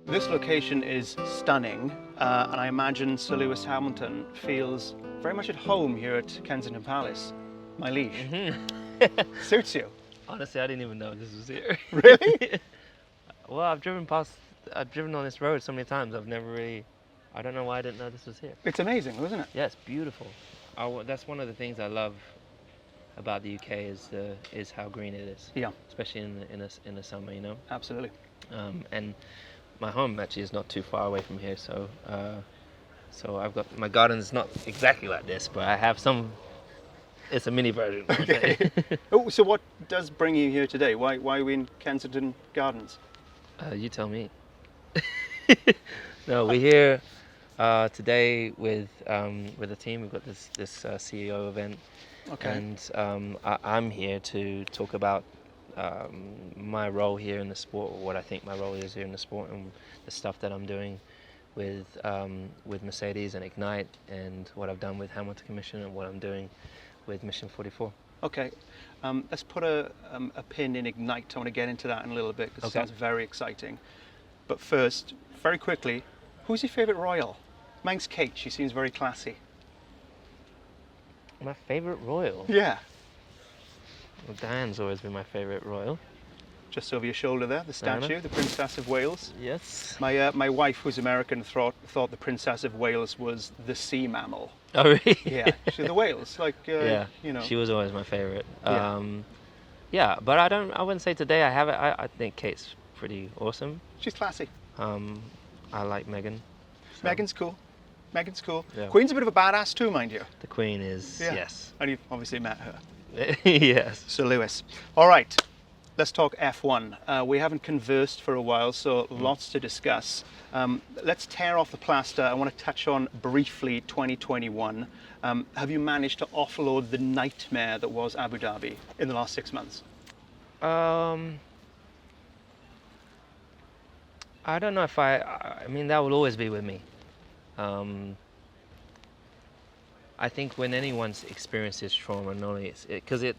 This location is stunning, and I imagine Sir Lewis Hamilton feels very much at home here at Kensington Palace. My liege. Suits you. Honestly, I didn't even know this was here. Really? Well, I've driven on this road so many times. I don't know why I didn't know this was here. It's amazing, isn't it? Yeah, it's beautiful. That's one of the things I love about the UK is how green it is. Yeah. Especially in the summer, you know. Absolutely. And my home actually is not too far away from here, so I've got my garden's not exactly like this, but I have some. It's a mini version. Okay. Oh, so what does bring you here today? Why are we in Kensington Gardens? You tell me. No, we're here today with a team. We've got this CEO event, Okay. and I'm here to talk about my role here in the sport, or what I think my role is here in the sport, and the stuff that I'm doing with Mercedes and Ignite, and what I've done with Hamilton Commission, and what I'm doing with Mission 44. Okay. Let's put a pin in Ignite. I want to get into that in a little bit because Okay. it sounds very exciting. But first, very quickly, who's your favourite royal? Mine's Kate. She seems very classy. My favorite royal? Yeah. Well, Diane's always been my favorite royal. Just over your shoulder there, the statue, Diana. the Princess of Wales. Yes. My wife, who's American, thought the Princess of Wales was the sea mammal. Oh, really? Yeah, she's the whales, Yeah. you know. She was always my favorite. Yeah. Yeah, but I wouldn't say today I have it. I think Kate's pretty awesome. She's classy. I like Meghan. So Meghan's cool. Meghan's cool. Yeah. Queen's a bit of a badass too, mind you. The Queen is, Yeah. yes. And you've obviously met her. Yes. Sir Lewis. All right, let's talk F1. We haven't conversed for a while, so lots to discuss. Let's tear off the plaster. I want to touch on briefly 2021. Have you managed to offload the nightmare that was Abu Dhabi in the last 6 months? I don't know if I mean, that will always be with me. I think when anyone's experiences trauma, not only because it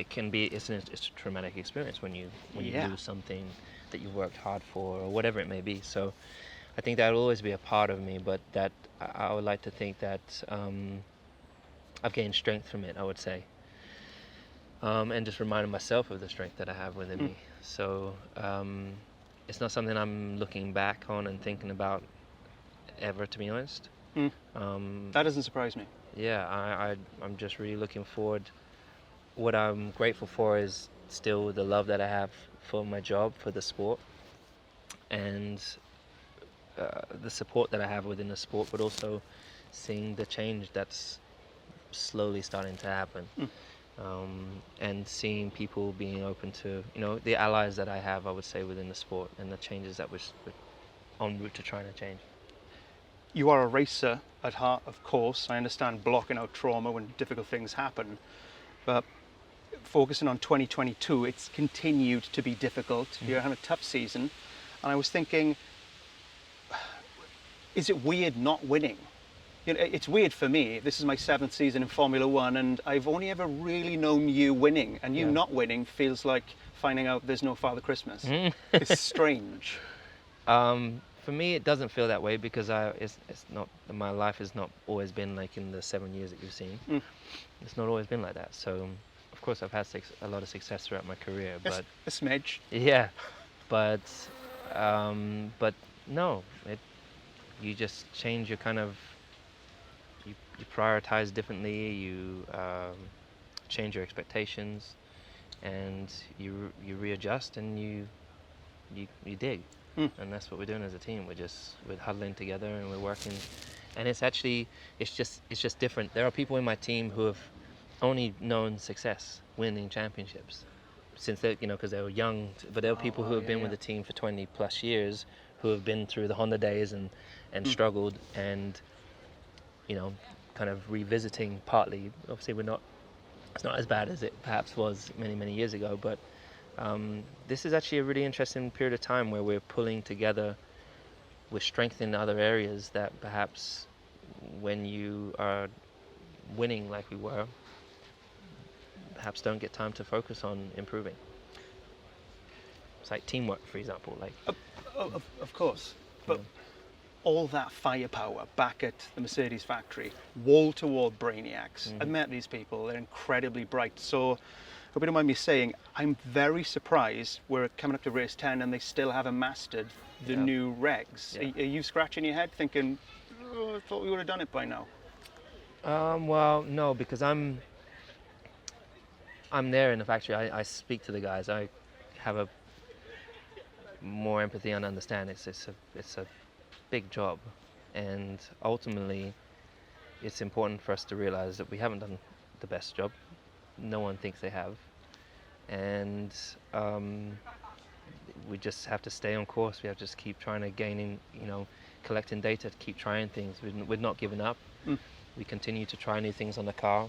can be it's a traumatic experience when you Yeah. lose something that you worked hard for, or whatever it may be. So I think that will always be a part of me, but that I would like to think that I've gained strength from it, I would say, and just reminding myself of the strength that I have within me. So it's not something I'm looking back on and thinking about ever, to be honest. That doesn't surprise me. Yeah, I'm just really looking forward. What I'm grateful for is still the love that I have for my job, for the sport, and the support that I have within the sport, but also seeing the change that's slowly starting to happen, and seeing people being open to, the allies that I have, I would say, within the sport, and the changes that we're en route to trying to change. You are a racer at heart, of course. I understand blocking out trauma when difficult things happen, but focusing on 2022, it's continued to be difficult. You're having a tough season, and I was thinking, is it weird not winning? It's weird for me. This is my 7th season in Formula One, and I've only ever really known you winning, and you not winning feels like finding out there's no Father Christmas. It's strange. For me, it doesn't feel that way because it's not, my life has not always been like in the 7 years that you've seen. It's not always been like that. So, of course, I've had a lot of success throughout my career. But a smidge. Yeah, but no, you just change your kind of, you prioritize differently. You change your expectations, and you readjust, and you dig. And that's what we're doing as a team. We're huddling together and we're working, and it's just different. There are people in my team who have only known success, winning championships, since they, because they were young. But there are people who have been with the team for 20 plus years, who have been through the Honda days and struggled, and kind of revisiting partly. Obviously, it's not as bad as it perhaps was many years ago, but this is actually a really interesting period of time where we're pulling together, we're strengthening other areas that perhaps when you are winning like we were, perhaps don't get time to focus on improving. It's like teamwork, for example. Like, Of course, but Yeah. all that firepower back at the Mercedes factory, wall-to-wall brainiacs. I've met these people; they're incredibly bright. So, hope you don't mind me saying, I'm very surprised we're coming up to race 10 and they still haven't mastered the Yeah. new regs. Yeah. Are you scratching your head thinking, oh, I thought we would have done it by now? Well, no, because I'm there in the factory. I speak to the guys. I have a more empathy and understand. It's a big job, and ultimately, it's important for us to realize that we haven't done the best job. No one thinks they have, and we just have to stay on course. We have to just keep trying to collecting data, to keep trying things. We're not giving up. We continue to try new things on the car.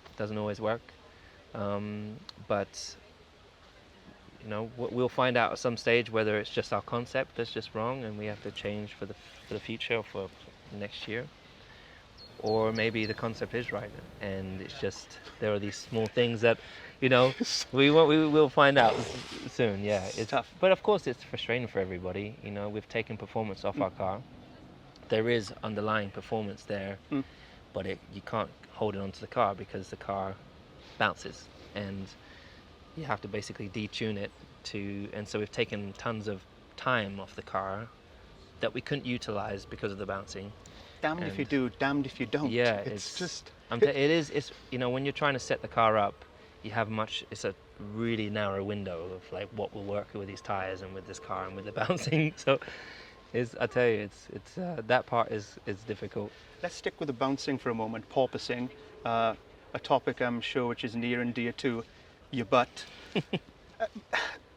It doesn't always work, but we'll find out at some stage whether it's just our concept that's just wrong and we have to change for the future, for next year, or maybe the concept is right and it's just there are these small things that we will find out soon. Yeah, it's tough, but of course it's frustrating for everybody. We've taken performance off our car. There is underlying performance there, but you can't hold it onto the car because the car bounces and you have to basically detune it and so we've taken tons of time off the car that we couldn't utilize because of the bouncing. Damned if you do, damned if you don't. Yeah, it's just. It's when you're trying to set the car up, it's a really narrow window of like what will work with these tires and with this car and with the bouncing. So I tell you, it's that part is difficult. Let's stick with the bouncing for a moment. Porpoising, a topic I'm sure which is near and dear to your butt.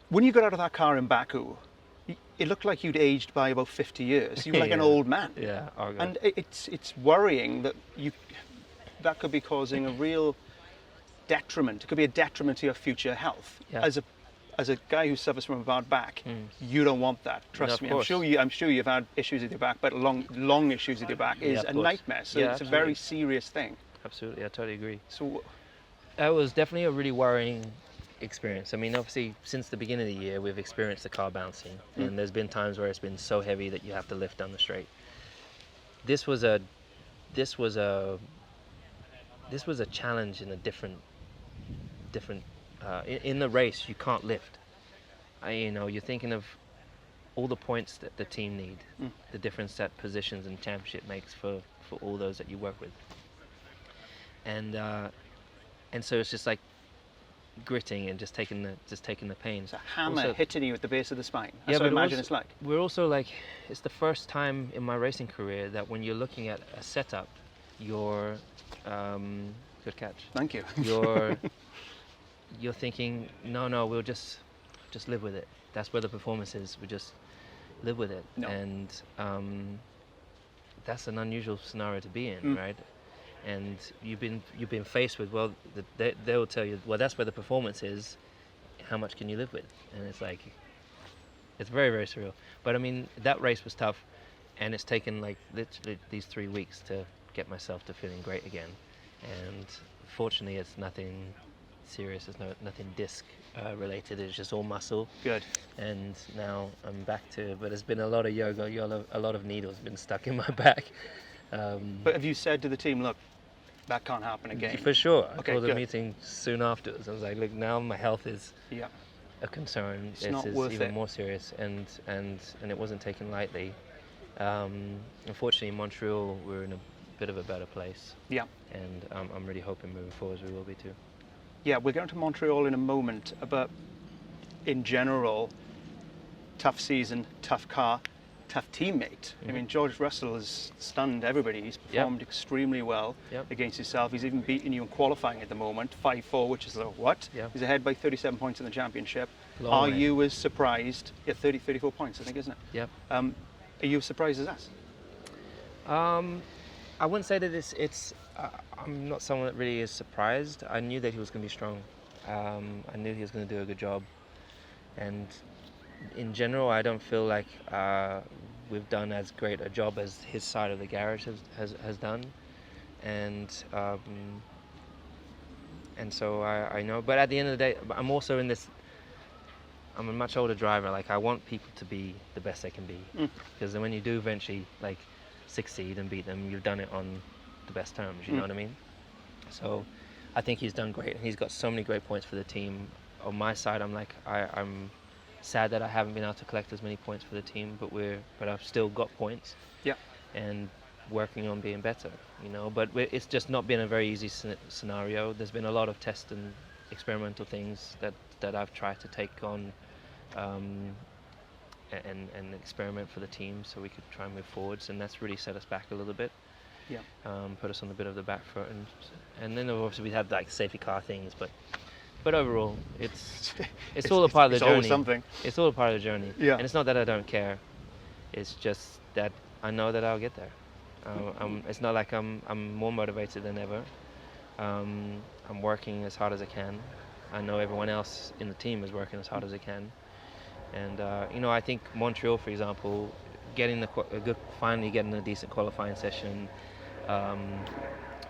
When you got out of that car in Baku, it looked like you'd aged by about 50 years. You were like an Yeah. old man. Yeah. Oh, God. And it's worrying that could be causing a real detriment. It could be a detriment to your future health. Yeah. As a guy who suffers from a bad back, you don't want that. Trust me. of course. I'm sure you've had issues with your back, but long issues with your back is of a course. nightmare. So Yeah, it's a very absolutely. serious thing. Absolutely, I totally agree. So That was definitely a really worrying experience. I mean, obviously, since the beginning of the year, we've experienced the car bouncing, and there's been times where it's been so heavy that you have to lift down the straight. This was a challenge in a different. In the race, you can't lift. You're thinking of all the points that the team need, the difference that positions and championship makes for all those that you work with, and so it's just like gritting and just taking the pain. it's a hammer Also- hitting you at the base of the spine. Yeah, That's what I but imagine also- it's like. We're also like, it's the first time in my racing career that when you're looking at a setup, you're good catch. Thank you. You're thinking, no, we'll just live with it. That's where the performance is. We just live with it. No. And that's an unusual scenario to be in, right? And you've been faced with, well, they will tell you, well, that's where the performance is. How much can you live with? And it's like, it's very, very surreal. But I mean, that race was tough, and it's taken like literally these 3 weeks to get myself to feeling great again. And fortunately, it's nothing serious. It's nothing disc related. It's just all muscle. Good. And now I'm back to. But it's been a lot of yoga. A lot of needles been stuck in my back. But have you said to the team, look, that can't happen again? For sure. Okay, I called a good. meeting soon afterwards. I was like, look, now my health is Yeah. a concern. It's not is worth even it. more serious, and it wasn't taken lightly. Unfortunately, in Montreal, we're in a bit of a better place, Yeah. and I'm really hoping moving forward we will be too. Yeah, we're going to Montreal in a moment, but in general, tough season, tough car, tough teammate. I mean, George Russell has stunned everybody. He's performed extremely well Yep. against himself. He's even beaten you in qualifying at the moment, 5-4, which is like, what? Yeah. He's ahead by 37 points in the championship. Long Are way. you as surprised? Yeah, 34 points, I think, isn't it? Yep. Are you as surprised as us? I wouldn't say that it's. I'm not someone that really is surprised. I knew that he was going to be strong. I knew he was going to do a good job, and in general, I don't feel like we've done as great a job as his side of the garage has done, and so I know. But at the end of the day, I'm also in this. I'm a much older driver. Like, I want people to be the best they can be, because then when you do eventually like succeed and beat them, you've done it on the best terms. You know what I mean? So, I think he's done great, and he's got so many great points for the team. On my side, I'm like, I'm sad that I haven't been able to collect as many points for the team, but I've still got points. Yeah. And working on being better, you know. But it's just not been a very easy scenario. There's been a lot of test and experimental things that I've tried to take on, and experiment for the team, so we could try and move forwards, and that's really set us back a little bit. Yeah. Put us on a bit of the back foot, and then obviously we had like safety car things, but overall it's all a part of the journey. Always something. It's all a part of the journey. Yeah. And it's not that I don't care. It's just that I know that I'll get there. It's not like I'm more motivated than ever. I'm working as hard as I can. I know everyone else in the team is working as hard as they can. And you know, I think Montreal, for example, finally getting a decent qualifying session,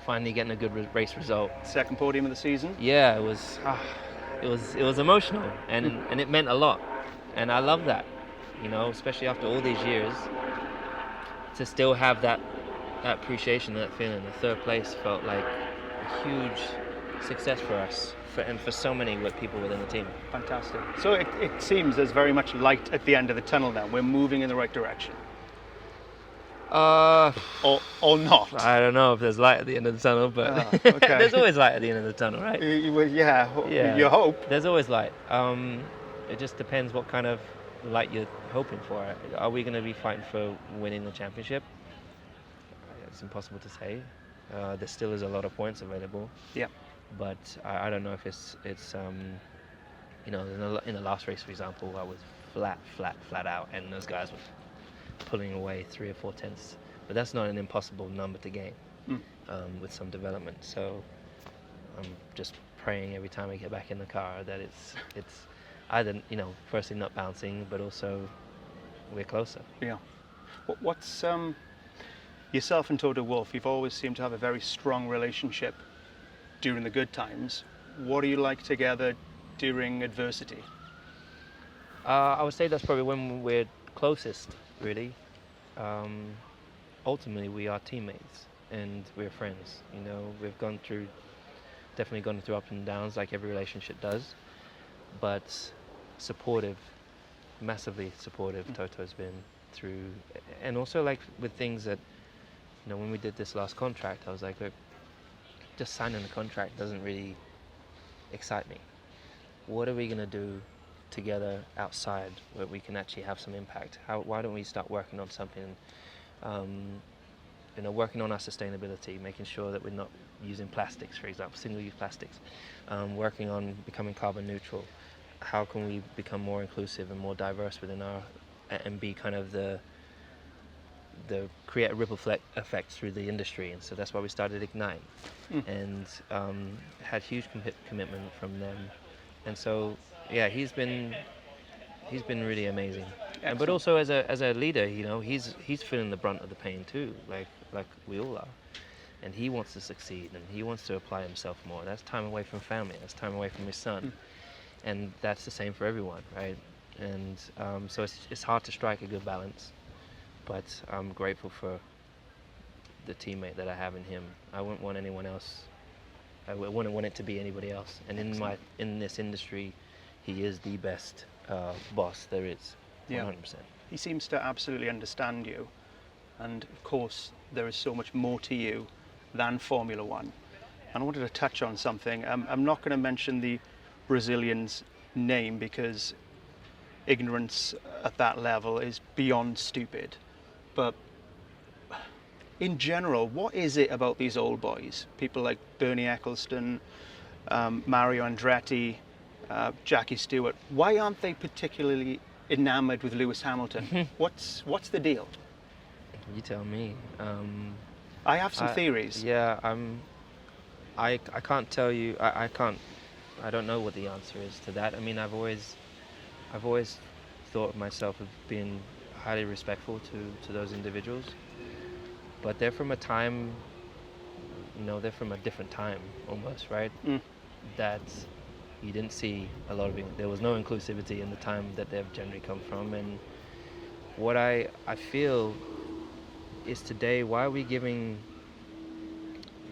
finally getting a good race result. Second podium of the season. Yeah, it was emotional, and it meant a lot, and I love that, you know, especially after all these years, to still have that appreciation, that feeling. The third place felt like a huge success for us, and for so many people within the team. Fantastic. So it seems there's very much light at the end of the tunnel now. We're moving in the right direction. Or not. I don't know if there's light at the end of the tunnel, but okay. There's always light at the end of the tunnel, right? Yeah. You hope. There's always light. It just depends what kind of light you're hoping for. Are we going to be fighting for winning the championship? It's impossible to say. There still is a lot of points available. Yeah. But I don't know if it's you know, in the last race, for example, I was flat out, and those guys were pulling away 3 or 4 tenths. But that's not an impossible number to gain with some development. So I'm just praying every time I get back in the car that it's either, you know, firstly not bouncing, but also we're closer. Yeah. What's yourself and Toto Wolff, you've always seemed to have a very strong relationship during the good times. What are you like together during adversity? I would say that's probably when we're closest, really. Ultimately, we are teammates and we're friends. You know, we've definitely gone through ups and downs like every relationship does, but supportive, massively supportive. Toto's been through, and also like with things that, you know, when we did this last contract, I was like, look, just signing a contract doesn't really excite me. What are we going to do together outside where we can actually have some impact? Why don't we start working on something, you know, working on our sustainability, making sure that we're not using plastics, for example, single-use plastics, working on becoming carbon neutral. How can we become more inclusive and more diverse within and be kind of create a ripple effect through the industry? And so that's why we started Ignite, and had huge commitment from them. And so yeah, he's been really amazing. But also as a leader, you know, he's feeling the brunt of the pain too, like we all are. And he wants to succeed, and he wants to apply himself more. That's time away from family. That's time away from his son. And that's the same for everyone, right? And so it's hard to strike a good balance. But I'm grateful for the teammate that I have in him. I wouldn't want anyone else. I wouldn't want it to be anybody else. And in this industry, he is the best boss there is, 100%. Yeah. He seems to absolutely understand you. And of course, there is so much more to you than Formula One. And I wanted to touch on something. I'm not going to mention the Brazilian's name because ignorance at that level is beyond stupid. But in general, what is it about these old boys? People like Bernie Ecclestone, Mario Andretti, Jackie Stewart. Why aren't they particularly enamored with Lewis Hamilton? What's the deal? You tell me. I have some theories. Yeah, I can't tell you. I don't know what the answer is to that. I mean, I've always thought of myself as being highly respectful to those individuals, but they're from a time, you know, they're from a different time almost, right? That You didn't see a lot of it. There was no inclusivity in the time that they've generally come from. And what I feel is today, why are we giving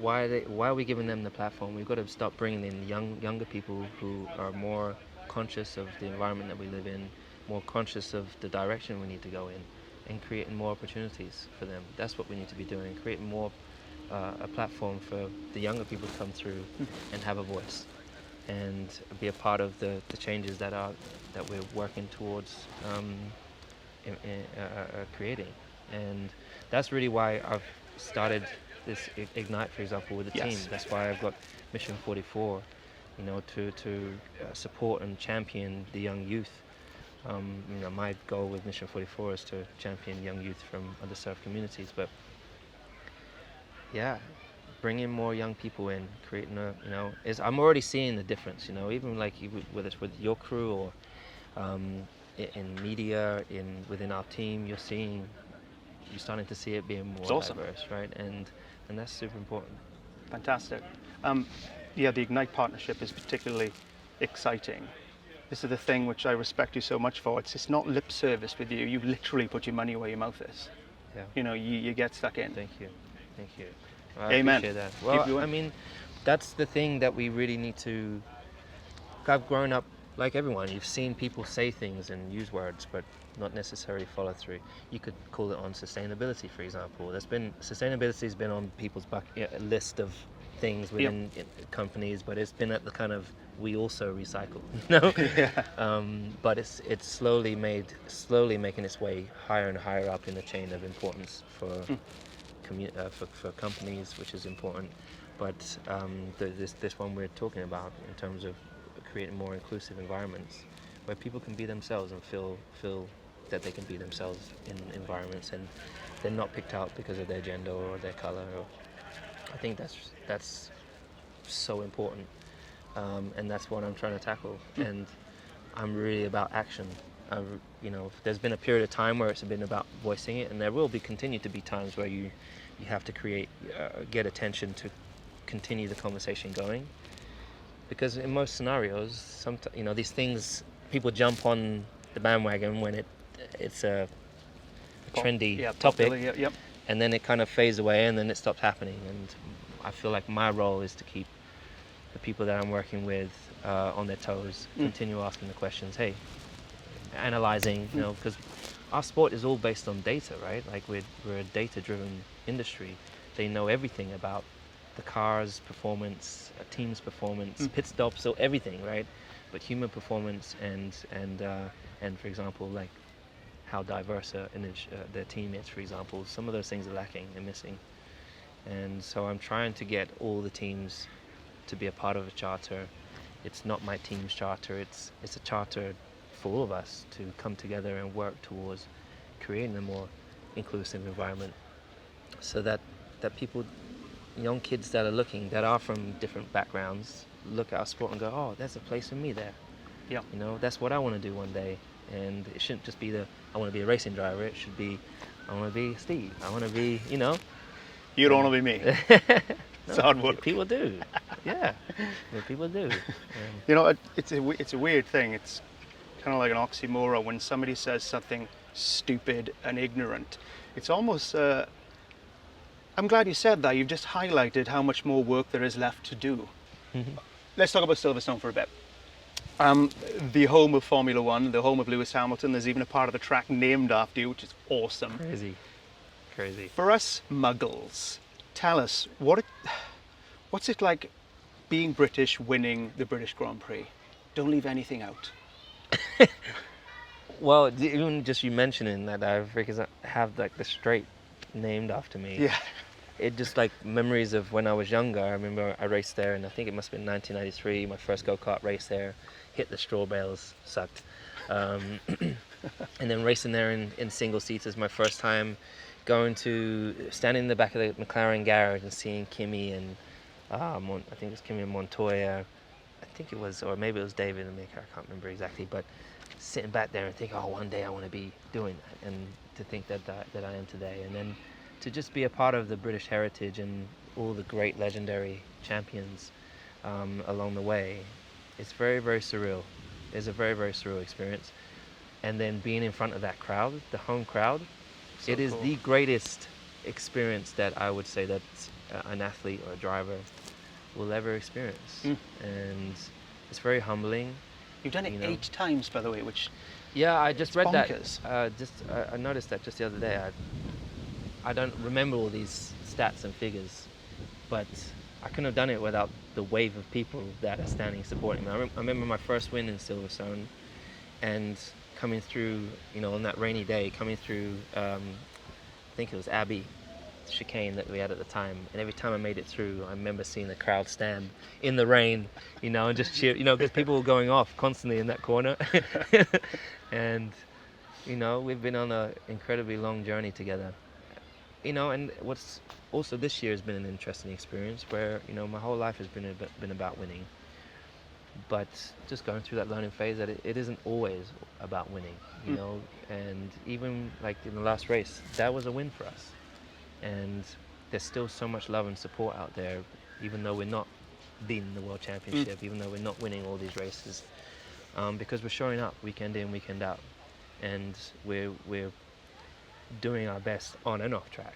them the platform? We've got to stop bringing in younger people who are more conscious of the environment that we live in, more conscious of the direction we need to go in, and creating more opportunities for them. That's what we need to be doing, creating more a platform for the younger people to come through and have a voice and be a part of the changes that we're working towards creating. And that's really why I've started this Ignite, for example, with the team. That's why I've got Mission 44, to support and champion the young youth. My goal with Mission 44 is to champion young youth from underserved communities, but yeah, bringing more young people in, creating I'm already seeing the difference, even like whether it's with your crew or in media, within our team, you're starting to see it being more diverse, right? And that's super important. Fantastic. The Ignite partnership is particularly exciting. This is the thing which I respect you so much for. It's not lip service with you. You literally put your money where your mouth is. Yeah. You get stuck in. Thank you. I Amen. appreciate that. Well, I mean, that's the thing that we really need to. I've grown up like everyone. You've seen people say things and use words, but not necessarily follow through. You could call it on sustainability, for example. Sustainability has been on people's list of things within companies, but it's been at the kind of we also recycle, but it's slowly making its way higher and higher up in the chain of importance for companies, which is important. But this one we're talking about in terms of creating more inclusive environments where people can be themselves and feel that they can be themselves in environments and they're not picked out because of their gender or their color. I think that's so important, and that's what I'm trying to tackle. And I'm really about action. There's been a period of time where it's been about voicing it, and there will continue to be times where you have to get attention to continue the conversation going. Because in most scenarios, sometimes these things, people jump on the bandwagon when it's a trendy topic, and then it kind of fades away, and then it stops happening. And I feel like my role is to keep the people that I'm working with on their toes, continue asking the questions. Hey, analyzing, because our sport is all based on data, right? Like we're a data-driven industry. They know everything about the car's performance, a team's performance, pit stops, so everything, right? But human performance and for example, like how diverse their team is, for example, some of those things are lacking and missing. And so I'm trying to get all the teams to be a part of a charter. It's not my team's charter, it's a charter for all of us to come together and work towards creating a more inclusive environment so that people, young kids that are from different backgrounds, look at our sport and go, oh, there's a place for me there. Yeah. That's what I want to do one day. And it shouldn't just be I want to be a racing driver. It should be, I want to be Steve. I want to be, You don't want to be me. It's hard work. People do. Yeah. People do. It's a weird thing. It's kind of like an oxymoron when somebody says something stupid and ignorant. It's almost... I'm glad you said that. You've just highlighted how much more work there is left to do. Mm-hmm. Let's talk about Silverstone for a bit. The home of Formula One, the home of Lewis Hamilton. There's even a part of the track named after you, which is awesome. Crazy. For us muggles, tell us, what's it like being British, winning the British Grand Prix? Don't leave anything out. Well, even just you mentioning that I have like the straight named after me. Yeah. It just like memories of when I was younger. I remember I raced there, and I think it must have been 1993. My first go-kart race there, hit the straw bales, sucked. And then racing there in single seats is my first time. Standing in the back of the McLaren garage and seeing Kimi and I think it was Kimi and Montoya. I think it was, or maybe it was David and Mika. I can't remember exactly, but sitting back there and thinking, oh, one day I want to be doing that, and to think that I am today, and then to just be a part of the British heritage and all the great legendary champions along the way. it's very, very surreal. It's a very, very surreal experience. And then being in front of that crowd, the home crowd, So it is cool. the greatest experience that I would say that an athlete or a driver will ever experience. And it's very humbling. You've done it you know. 8 times, by the way, which Yeah, I just read bonkers. that. I noticed that just the other day. I don't remember all these stats and figures, but I couldn't have done it without the wave of people that are standing supporting me. I remember my first win in Silverstone, and coming through, on that rainy day, coming through, I think it was Abbey chicane that we had at the time, and every time I made it through, I remember seeing the crowd stand in the rain, and just cheer, because people were going off constantly in that corner. And we've been on an incredibly long journey together, and what's also this year has been an interesting experience where my whole life has been about winning, but just going through that learning phase that it isn't always about winning, and even like in the last race, that was a win for us. And there's still so much love and support out there, even though we're not beating the world championship, even though we're not winning all these races, because we're showing up weekend in, weekend out, and we're doing our best on and off track.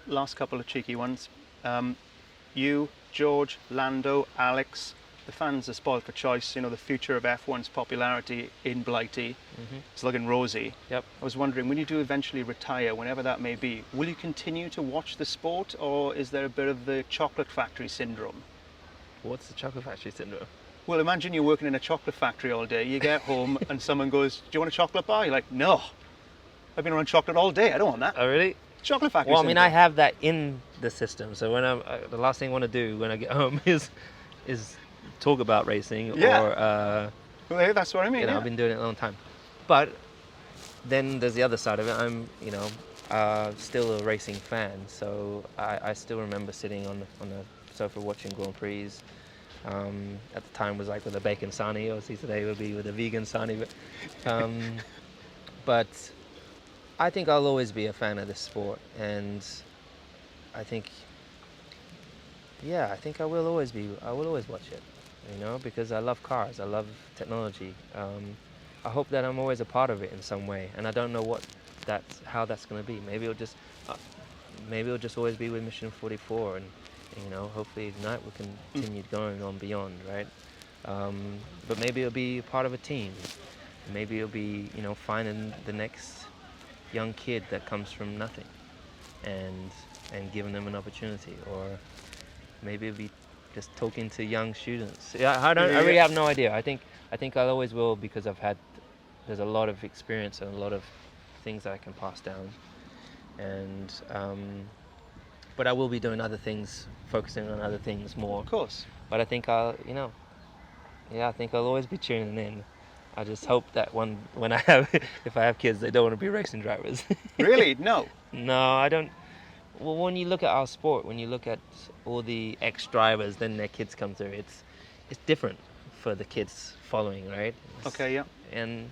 Last couple of cheeky ones. You, George, Lando, Alex, the fans are spoiled for choice. The future of F1's popularity in Blighty. It's looking rosy. Yep. I was wondering, when you do eventually retire, whenever that may be, will you continue to watch the sport, or is there a bit of the chocolate factory syndrome? What's the chocolate factory syndrome? Well, imagine you're working in a chocolate factory all day. You get home and someone goes, "Do you want a chocolate bar?" You're like, "No, I've been around chocolate all day. I don't want that." Oh, really? Chocolate factory Well, I mean, syndrome. I have that in the system. So when the last thing I want to do when I get home is talk about racing, Yeah. or Well, that's what I mean. Yeah. I've been doing it a long time. But then there's the other side of it. I'm still a racing fan, so I still remember sitting on the sofa watching Grand Prix. At the time was like with a bacon sarnie. Obviously today would be with a vegan sarnie, but I think I'll always be a fan of this sport, and I think I will always be. I will always watch it, because I love cars. I love technology. I hope that I'm always a part of it in some way, and I don't know how that's going to be. Maybe it'll just always be with Mission 44, and hopefully Ignite will continue going on beyond, right? But maybe it'll be part of a team. Maybe it'll be finding the next young kid that comes from nothing, and giving them an opportunity, or maybe it'll be just talking to young students. Yeah, I really have no idea. I think I always will, because there's a lot of experience and a lot of things that I can pass down, and but I will be doing other things, focusing on other things more. Of course. But I think I think I'll always be tuning in. I just hope that if I have kids, they don't want to be racing drivers. Really? No. No, I don't. Well, when you look at our sport, when you look at all the ex-drivers, then their kids come through. It's different for the kids following, right? Okay. Yeah. And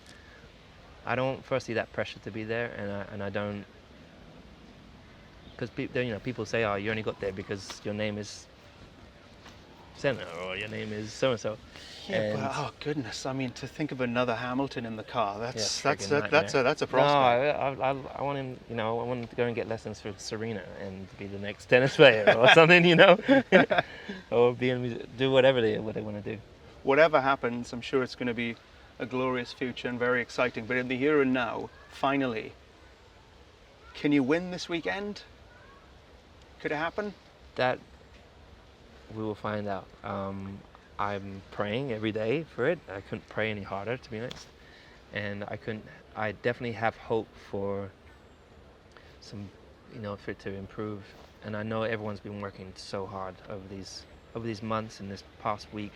I don't foresee that pressure to be there, and I don't, because people say, "Oh, you only got there because your name is Senna, or your name is so and so." Yeah, but, oh goodness! I mean, to think of another Hamilton in the car, that's a prospect. No, I want him. I want him to go and get lessons for Serena and be the next tennis player or something. Or do whatever they want to do. Whatever happens, I'm sure it's going to be a glorious future and very exciting. But in the here and now, finally, can you win this weekend? Could it happen? That we will find out. I'm praying every day for it. I couldn't pray any harder, to be honest. And I definitely have hope for some, for it to improve. And I know everyone's been working so hard over these months and this past week,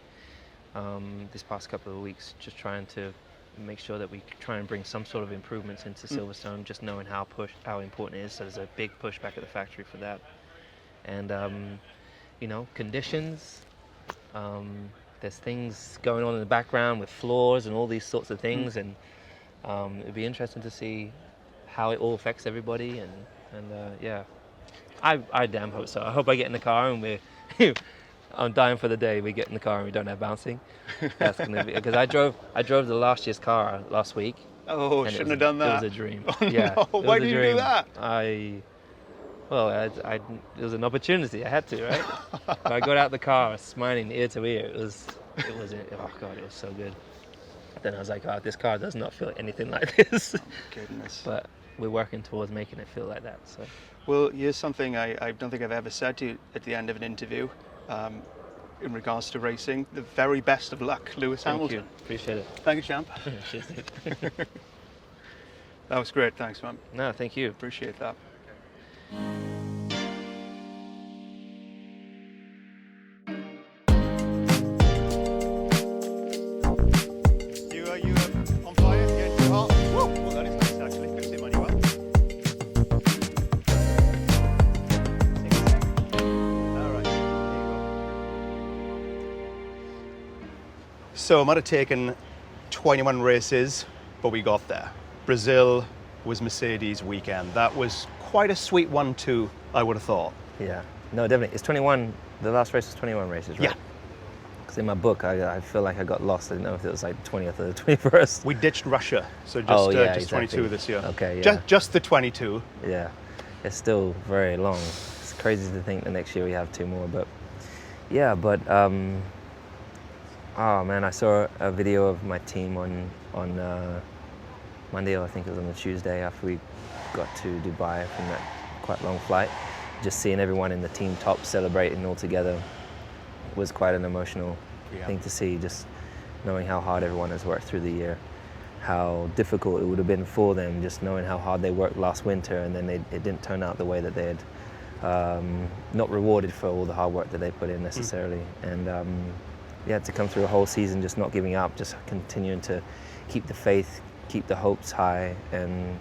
this past couple of weeks, just trying to make sure that we try and bring some sort of improvements into Silverstone, just knowing how important it is. So there's a big push back at the factory for that. And, conditions, there's things going on in the background with floors and all these sorts of things, and it'd be interesting to see how it all affects everybody, and I damn hope so. I hope I get in the car and we're I'm dying for the day we get in the car and we don't have bouncing. That's gonna be because I drove the last year's car last week. Oh, And shouldn't have done that. It was a dream. Oh, Yeah. no. Why was a did you do dream. that? It was an opportunity. I had to, right? But I got out the car smiling ear to ear. Oh God, it was so good. Then I was like, oh, this car does not feel anything like this. Oh, goodness. But we're working towards making it feel like that. So. Well, here's something I don't think I've ever said to you at the end of an interview. In regards to racing, the very best of luck, Lewis Hamilton. Thank you. Appreciate it. Thank you, champ. Cheers, dude. That was great. Thanks, man. No, thank you. Appreciate that. You on fire? Yeah, too hot. Woo! Well, that is nice actually. Good to see Manuel. All right. There you go. So it might have taken 21 races, but we got there. Brazil was Mercedes weekend. That was quite a sweet one too, I would have thought. Yeah. No, definitely. It's 21. The last race was 21 races, right? Yeah. Because in my book, I feel like I got lost. I didn't know if it was like 20th or the 21st. We ditched Russia, so just, exactly. 22 this year. Okay, yeah. Just the 22. Yeah. It's still very long. It's crazy to think the next year we have 2 more, but yeah, oh man, I saw a video of my team on Monday, or I think it was on the Tuesday after we got to Dubai from that quite long flight. Just seeing everyone in the team top celebrating all together was quite an emotional thing to see, just knowing how hard everyone has worked through the year, how difficult it would have been for them, just knowing how hard they worked last winter, and then it didn't turn out the way that they had, not rewarded for all the hard work that they put in necessarily. And to come through a whole season just not giving up, just continuing to keep the faith, keep the hopes high, and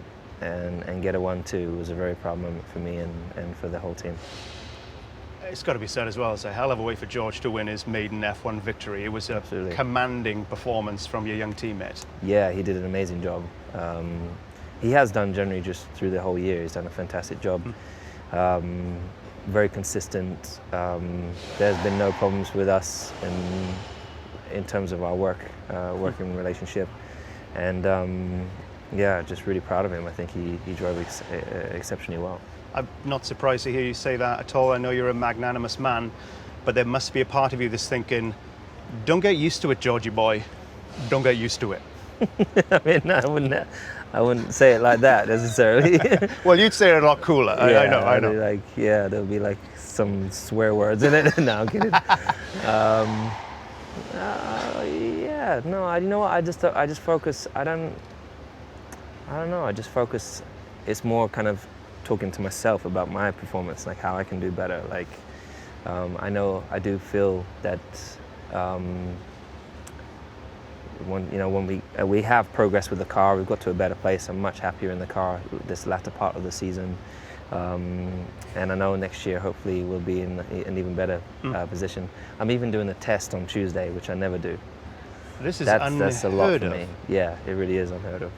get a 1-2 was a very proud moment for me and for the whole team. It's got to be said as well, it's a hell of a way for George to win his maiden F1 victory. It was a Absolutely. Commanding performance from your young teammate. Yeah, he did an amazing job. He has done generally just through the whole year. He's done a fantastic job. Very consistent. There's been no problems with us in terms of our working relationship. And just really proud of him. I think he drove exceptionally well. I'm not surprised to hear you say that at all. I know you're a magnanimous man, but there must be a part of you that's thinking, don't get used to it, Georgie boy. Don't get used to it. I mean, I wouldn't say it like that necessarily. Well, you'd say it a lot cooler. I know. There'll be like some swear words in it. No, I'm kidding. You know what? I just focus. I don't know. I just focus. It's more kind of talking to myself about my performance, like how I can do better. Like I do feel that when we have progressed with the car, we've got to a better place. I'm much happier in the car this latter part of the season, and I know next year hopefully we'll be in an even better position. I'm even doing a test on Tuesday, which I never do. This is unheard that's a lot for of. me. Yeah, it really is unheard of.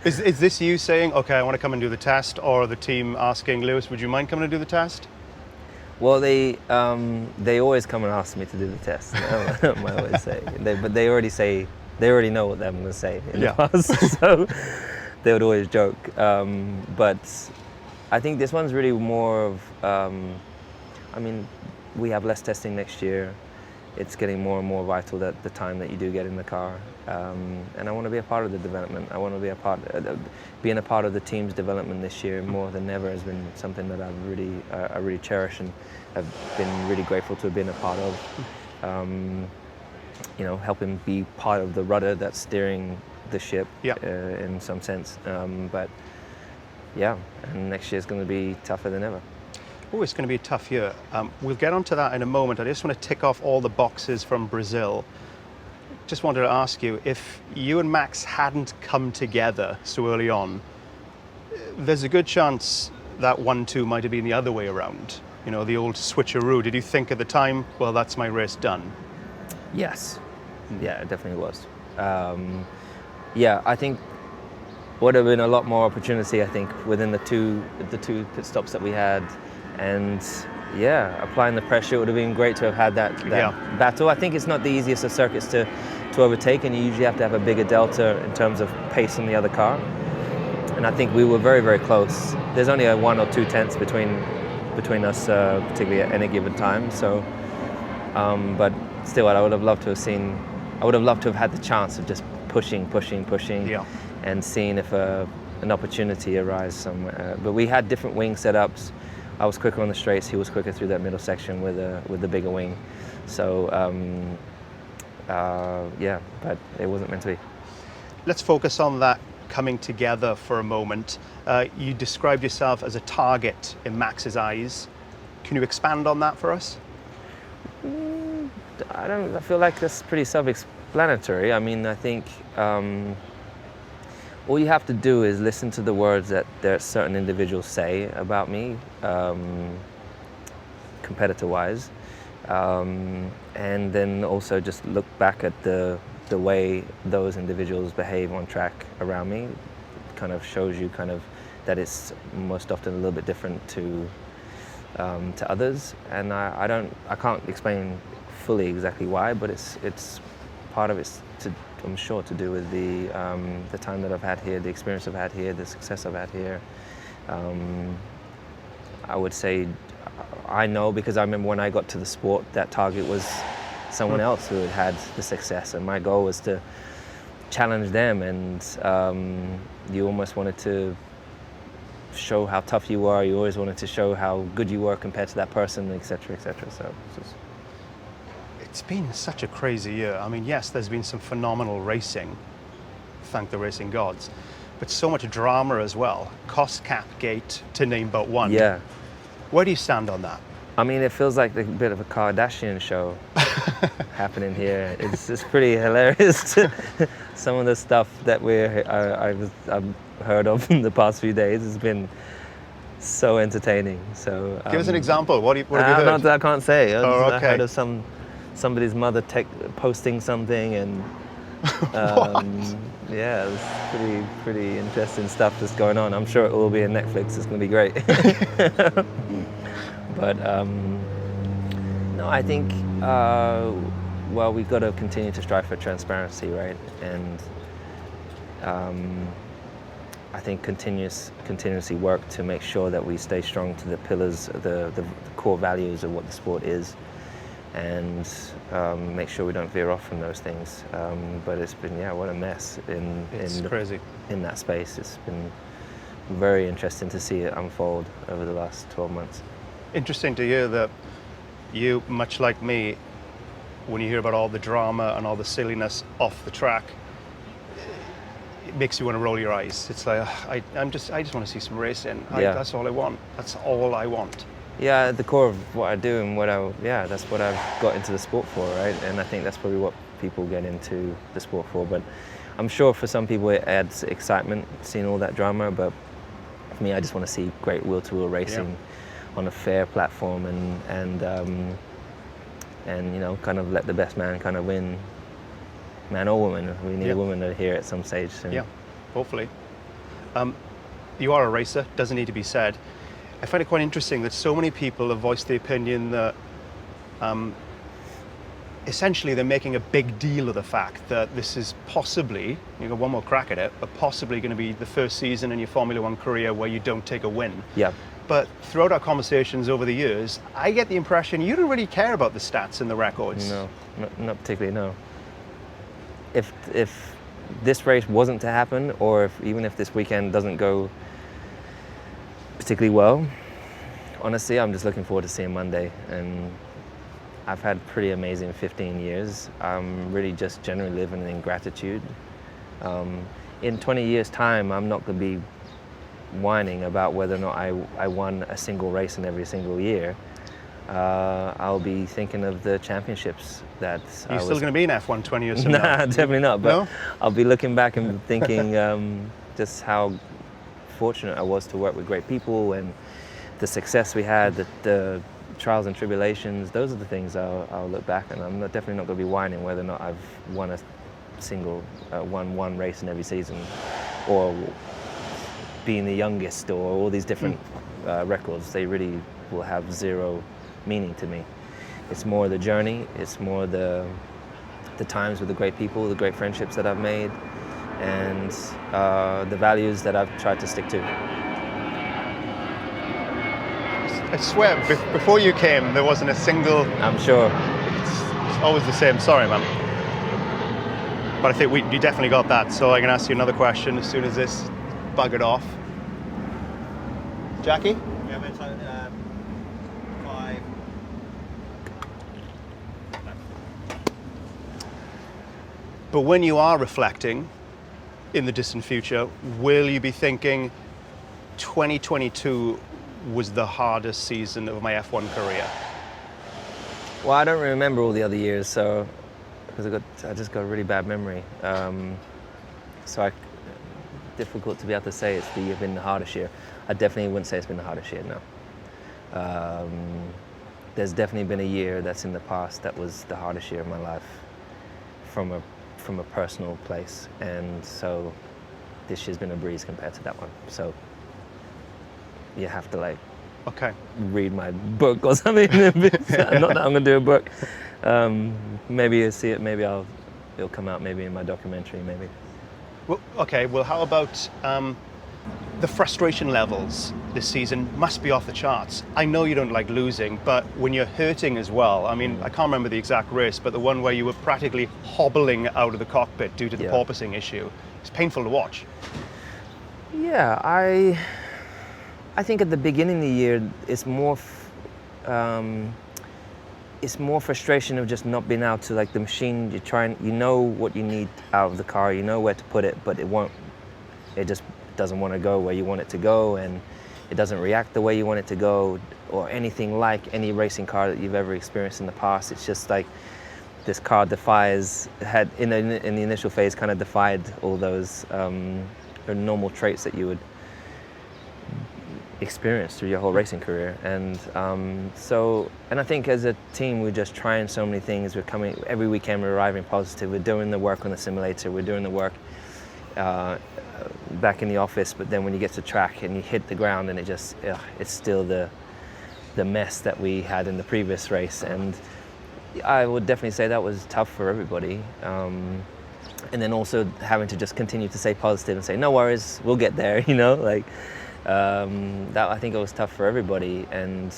Is this you saying, okay, I want to come and do the test, or the team asking, Lewis, would you mind coming to do the test? Well, they always come and ask me to do the test. I always say, but they already know what I'm going to say in the past, so they would always joke. But I think this one's really more of, we have less testing next year. It's getting more and more vital that the time that you do get in the car, and I want to be a part of the development. I want to be being a part of the team's development this year more than ever has been something that I really cherish and have been really grateful to have been a part of. Helping be part of the rudder that's steering the ship in some sense. And next year's going to be tougher than ever. Oh, it's going to be a tough year. We'll get onto that in a moment. I just want to tick off all the boxes from Brazil. Just wanted to ask you, if you and Max hadn't come together so early on, there's a good chance that 1-2 might have been the other way around. You know, the old switcheroo. Did you think at the time, well, that's my race done? Yes. Yeah, it definitely was. I think would have been a lot more opportunity, I think, within the two pit stops that we had. And applying the pressure. It would have been great to have had that battle. I think it's not the easiest of circuits to overtake, and you usually have to have a bigger delta in terms of pace on the other car. And I think we were very, very close. There's only a 1 or 2 tenths between us, particularly at any given time. So, but still, I would have loved to have had the chance of just pushing, and seeing if an opportunity arises somewhere. But we had different wing setups. I was quicker on the straights. He was quicker through that middle section with the bigger wing. So, but it wasn't meant to be. Let's focus on that coming together for a moment. You described yourself as a target in Max's eyes. Can you expand on that for us? I feel like that's pretty self-explanatory. I mean, I think all you have to do is listen to the words that certain individuals say about me, competitor-wise, and then also just look back at the way those individuals behave on track around me. It kind of shows you that it's most often a little bit different to others, and I can't explain fully exactly why, but it's part of it's I'm sure to do with the time that I've had here, the experience I've had here, the success I've had here. I would say I know, because I remember when I got to the sport, that target was someone else who had the success, and my goal was to challenge them, and you almost wanted to show how tough you were. You always wanted to show how good you were compared to that person, etc., etc. So it's been such a crazy year. I mean, yes, there's been some phenomenal racing, thank the racing gods, but so much drama as well. Cost cap gate, to name but one. Yeah. Where do you stand on that? I mean, it feels like a bit of a Kardashian show happening here. It's pretty hilarious. Some of the stuff that I've heard of in the past few days has been so entertaining. So give us an example. What have you heard? I can't say. Okay. I heard of somebody's mother posting something, and yeah, it's pretty interesting stuff that's going on. I'm sure it will be on Netflix. It's going to be great. But no, I think well, we've got to continue to strive for transparency, right? And I think continuously work to make sure that we stay strong to the pillars, the core values of what the sport is, and make sure we don't veer off from those things. But it's been, what a mess crazy in that space. It's been very interesting to see it unfold over the last 12 months. Interesting to hear that you, much like me, when you hear about all the drama and all the silliness off the track, it makes you want to roll your eyes. It's like, I just want to see some racing. That's all I want. That's all I want. Yeah, at the core of what I do and that's what I've got into the sport for, right? And I think that's probably what people get into the sport for. But I'm sure for some people it adds excitement, seeing all that drama. But for me, I just want to see great wheel-to-wheel racing on a fair platform, and kind of let the best man kind of win, man or woman. We need a woman here at some stage soon. Yeah, hopefully. You are a racer, doesn't need to be said. I find it quite interesting that so many people have voiced the opinion that essentially they're making a big deal of the fact that this is possibly, you got one more crack at it, but possibly going to be the first season in your Formula One career where you don't take a win. Yeah. But throughout our conversations over the years, I get the impression you don't really care about the stats and the records. No, not particularly, no. If this race wasn't to happen, or even if this weekend doesn't go particularly well, honestly, I'm just looking forward to seeing Monday. And I've had pretty amazing 15 years. I'm really just generally living in gratitude. In 20 years' time, I'm not going to be whining about whether or not I won a single race in every single year. I'll be thinking of the championships that You're still going to be in F1 20 years from now? Nah, definitely not. But no? I'll be looking back and thinking just how fortunate I was to work with great people, and the success we had, the trials and tribulations. Those are the things I'll look back, and I'm definitely not going to be whining whether or not I've won a single one race in every season, or being the youngest, or all these different records. They really will have zero meaning to me. It's more the journey. It's more the times with the great people, the great friendships that I've made, and the values that I've tried to stick to. I swear, before you came, there wasn't a single... I'm sure. It's always the same. Sorry, man. But I think you definitely got that, so I can ask you another question as soon as this buggered off. Jackie? We have 5. But when you are reflecting in the distant future, will you be thinking 2022 was the hardest season of my F1 career? Well, I don't remember all the other years, so because I just got a really bad memory. Difficult to be able to say it's been the hardest year. I definitely wouldn't say it's been the hardest year, no. There's definitely been a year that's in the past that was the hardest year of my life from a personal place, and so this year's been a breeze compared to that one. So you have to read my book or something. Not that I'm gonna do a book. Maybe you'll see it. Maybe it'll come out maybe in my documentary. Maybe. Well, okay. Well, how about the frustration levels this season must be off the charts. I know you don't like losing, but when you're hurting as well, I mean, I can't remember the exact race, but the one where you were practically hobbling out of the cockpit due to the porpoising issue, it's painful to watch. Yeah, I think at the beginning of the year, it's more frustration of just not being able to, like, the machine, you know what you need out of the car, you know where to put it, but it just doesn't want to go where you want it to go, and it doesn't react the way you want it to go, or anything like any racing car that you've ever experienced in the past. It's just like this car had in the initial phase kind of defied all those normal traits that you would experience through your whole racing career. And I think as a team, we're just trying so many things. We're coming every weekend, we're arriving positive, we're doing the work on the simulator, we're doing the work back in the office, but then when you get to track and you hit the ground, and it's still the mess that we had in the previous race. And I would definitely say that was tough for everybody. And then also having to just continue to stay positive and say, no worries, we'll get there, that I think it was tough for everybody, and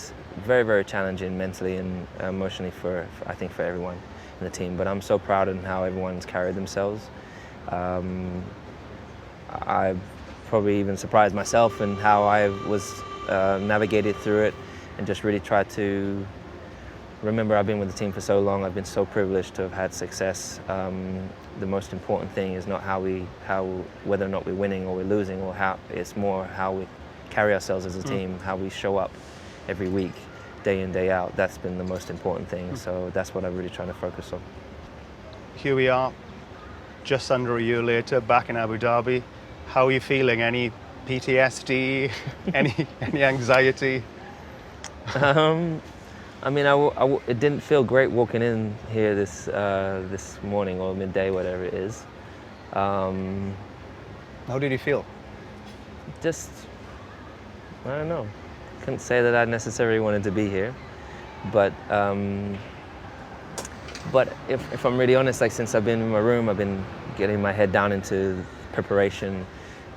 very, very challenging mentally and emotionally for I think for everyone in the team. But I'm so proud of how everyone's carried themselves. I've probably even surprised myself in how I was navigated through it, and just really tried to remember I've been with the team for so long. I've been so privileged to have had success. The most important thing is not whether or not we're winning or we're losing, or it's more how we carry ourselves as a team, how we show up every week, day in, day out. That's been the most important thing. So that's what I'm really trying to focus on. Here we are, just under a year later, back in Abu Dhabi. How are you feeling? Any PTSD? any anxiety? I mean, it didn't feel great walking in here this morning or midday, whatever it is. How did you feel? Just, I don't know. Couldn't say that I necessarily wanted to be here, but if I'm really honest, like, since I've been in my room, I've been getting my head down into preparation,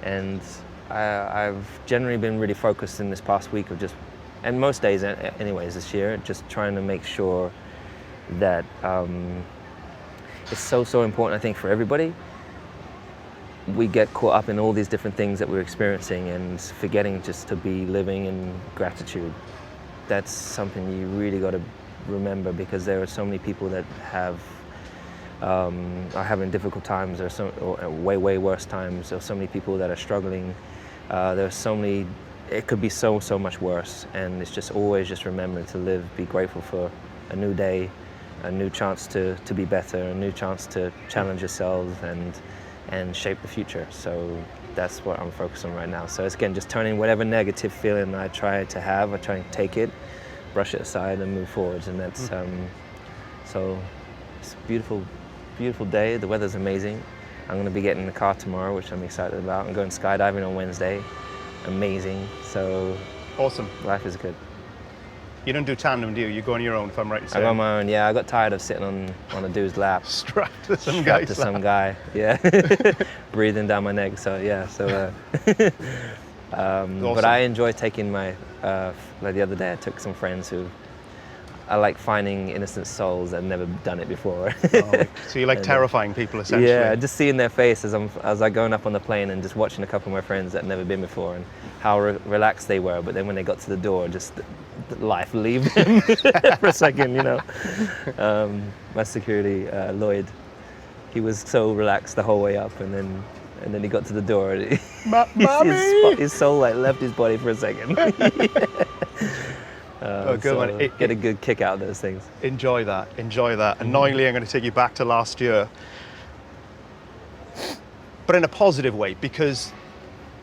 and I've generally been really focused in this past week of just, and most days anyways this year, just trying to make sure that it's so important, I think, for everybody. We get caught up in all these different things that we're experiencing and forgetting just to be living in gratitude. That's something you really got to remember, because there are so many people that are having difficult times, or way worse times, or so many people that are struggling. There are so many. It could be so much worse, and it's just always just remembering to live, be grateful for a new day, a new chance to be better, a new chance to challenge yourselves and shape the future. So that's what I'm focused on right now. So it's, again, just turning whatever negative feeling I try to have, I try and take it, brush it aside, and move forwards. And that's so it's a beautiful day. The weather's amazing. I'm going to be getting in the car tomorrow, which I'm excited about. I'm going skydiving on Wednesday. Amazing. So awesome. Life is good. You don't do tandem, do you? You go on your own, if I'm right in I saying. got my own. Yeah, I got tired of sitting on a dude's lap. Strapped to some Strapped guy's to some lap. guy, yeah, breathing down my neck. So yeah, Awesome. but I enjoy taking my like the other day I took some friends who I like finding innocent souls that have never done it before. So you like And, terrifying people, essentially. yeah, just seeing their face as I going up on the plane and just watching a couple of my friends that had never been before and how relaxed they were. But then when they got to the door, just the life leave them for a second, you know. My security, Lloyd, he was so relaxed the whole way up, and then he got to the door. And his soul like left his body for a second. Good one. Get a good kick out of those things. Enjoy that. Annoyingly, I'm going to take you back to last year, but in a positive way, because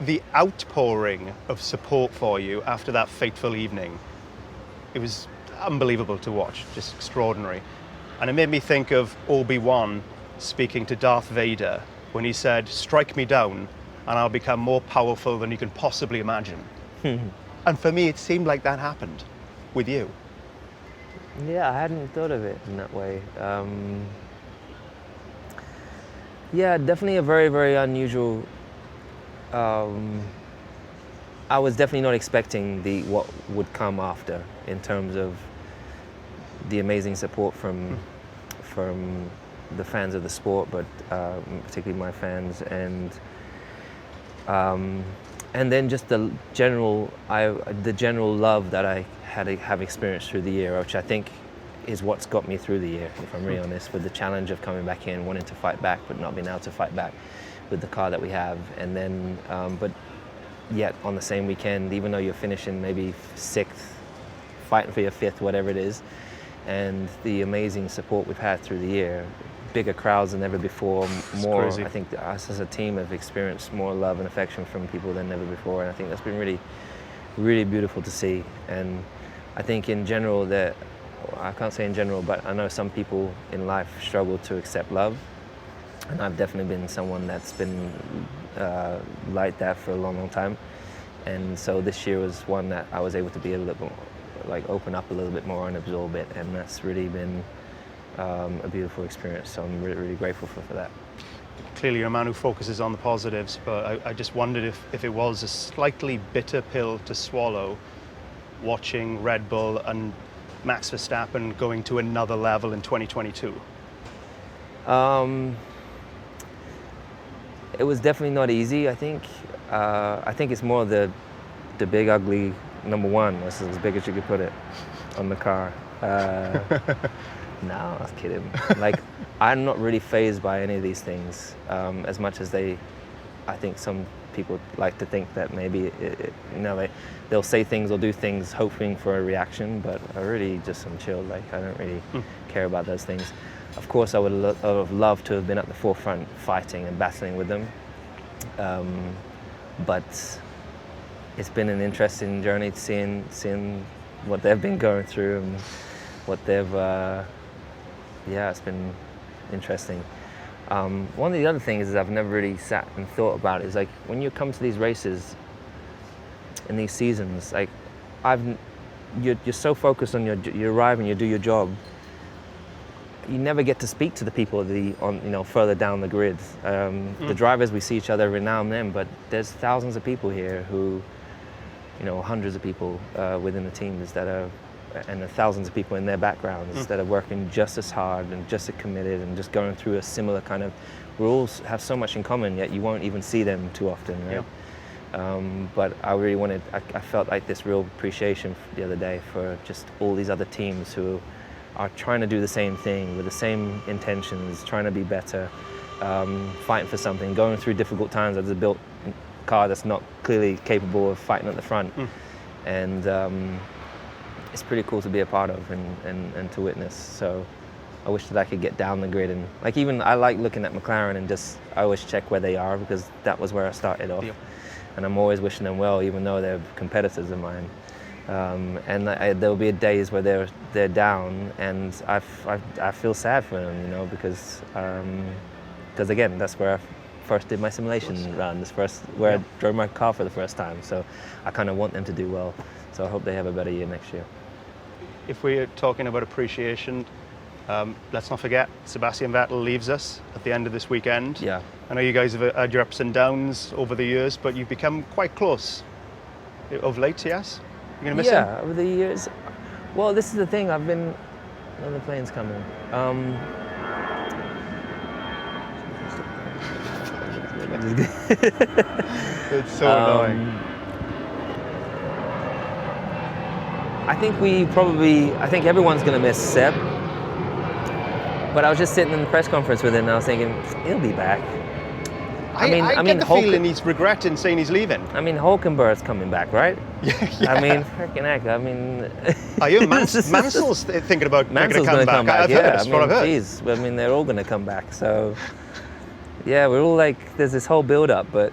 the outpouring of support for you after that fateful evening, it was unbelievable to watch, just extraordinary. And it made me think of Obi-Wan speaking to Darth Vader when he said, "Strike me down and I'll become more powerful than you can possibly imagine." And for me, it seemed like that happened with you. Yeah, I hadn't thought of it in that way. Yeah, definitely a very, very unusual. I was definitely not expecting what would come after in terms of the amazing support from the fans of the sport, but particularly my fans, and then just the general love that I have experienced through the year, which I think is what's got me through the year, if I'm really honest, with the challenge of coming back in, wanting to fight back, but not being able to fight back with the car that we have. And then, but yet on the same weekend, even though you're finishing maybe 6th, fighting for your 5th, whatever it is, and the amazing support we've had through the year, bigger crowds than ever before, more, crazy. I think us as a team have experienced more love and affection from people than ever before, and I think that's been really, really beautiful to see. And I think in general that, I can't say in general, but I know some people in life struggle to accept love, and I've definitely been someone that's been like that for a long, long time. And so this year was one that I was able to be a little bit more, like open up a little bit more and absorb it, and that's really been a beautiful experience. So I'm really, really grateful for that. Clearly you're a man who focuses on the positives, but I just wondered if it was a slightly bitter pill to swallow watching Red Bull and Max Verstappen going to another level in 2022. It was definitely not easy, I think. I think it's more the big ugly number one, that's as big as you could put it, on the car. No, I was kidding. Like, I'm not really fazed by any of these things, as much as I think some people like to think that maybe, they'll say things or do things hoping for a reaction, but I really just am chilled. Like, I don't really care about those things. Of course, I would have loved to have been at the forefront fighting and battling with them, but it's been an interesting journey seeing what they've been going through and what they've, it's been interesting. One of the other things is I've never really sat and thought about is like when you come to these races in these seasons, like you're so focused on you arrive and you do your job, you never get to speak to the people further down the grid. The drivers, we see each other every now and then, but there's thousands of people here who, hundreds of people within the teams that are, and thousands of people in their backgrounds that are working just as hard and just as committed and just going through a similar kind of, we all have so much in common, yet you won't even see them too often, right? Yeah. But I really I felt like this real appreciation the other day for just all these other teams who are trying to do the same thing with the same intentions, trying to be better, fighting for something, going through difficult times as a built car that's not clearly capable of fighting at the front. And it's pretty cool to be a part of and to witness. So I wish that I could get down the grid and like even I like looking at McLaren and I always check where they are because that was where I started off. Yep. And I'm always wishing them well, even though they're competitors of mine. And there'll be days where they're down, and I feel sad for them, because again that's where I first did my simulation run. This where I drove my car for the first time. So I kind of want them to do well. So I hope they have a better year next year. if we're talking about appreciation, let's not forget Sebastian Vettel leaves us at the end of this weekend. Yeah. I know you guys have had your ups and downs over the years, but you've become quite close of late, yes? You're going to miss him? Yeah, over the years. Well, this is the thing. I've been... Another plane's coming. It's so annoying. I think everyone's going to miss Seb. But I was just sitting in the press conference with him and I was thinking, he'll be back. I get the feeling he's regretting saying he's leaving. I mean, Hulkenberg's coming back, right? Yeah. I mean, freaking heck. I mean... I hear Mansell's thinking about making a going to come back. I've heard, that's what I've heard. Geez, I mean, they're all going to come back. So, yeah, we're all like, there's this whole build-up, but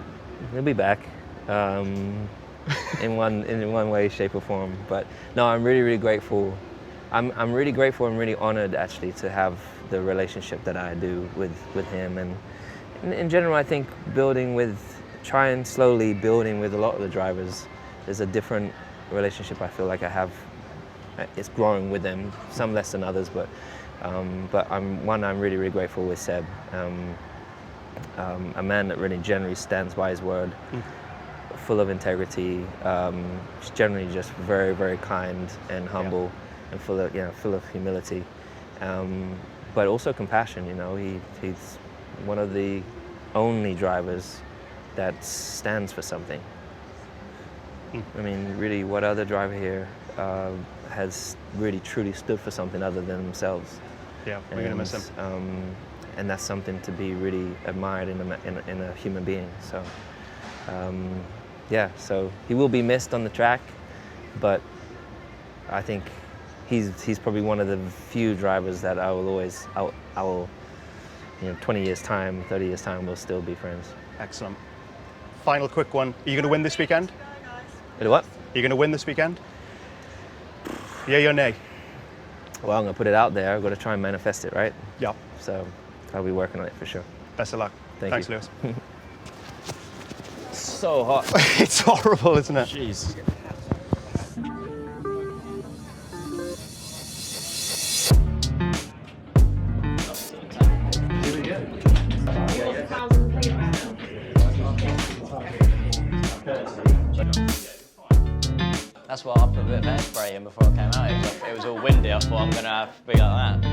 he'll be back in one way, shape, or form. But no, I'm really, really grateful. I'm really grateful and really honored, actually, to have the relationship that I do with him. And in general, I think trying slowly building with a lot of the drivers, there's a different relationship I feel like I have. It's growing with them, some less than others, but I'm really, really grateful with Seb. A man that really generally stands by his word, full of integrity, generally just very, very kind and humble, and full of humility, but also compassion. You know, he's one of the only drivers that stands for something. I mean, really, what other driver here has really truly stood for something other than themselves? Yeah, we're going to miss him. And that's something to be really admired in a human being. So, so he will be missed on the track, but I think he's probably one of the few drivers that I will, 20 years time, 30 years time, we'll still be friends. Excellent. Final quick one. Are you going to win this weekend? What? Are you going to win this weekend? Yay or nay? Well, I'm going to put it out there. I've got to try and manifest it, right? Yeah. So I'll be working on it for sure. Best of luck. Thanks, you. Lewis. So hot. It's horrible, isn't it? Jeez. That's why I put a bit of hairspray in before I came out. It was all windy. I thought I'm going to have to be like that.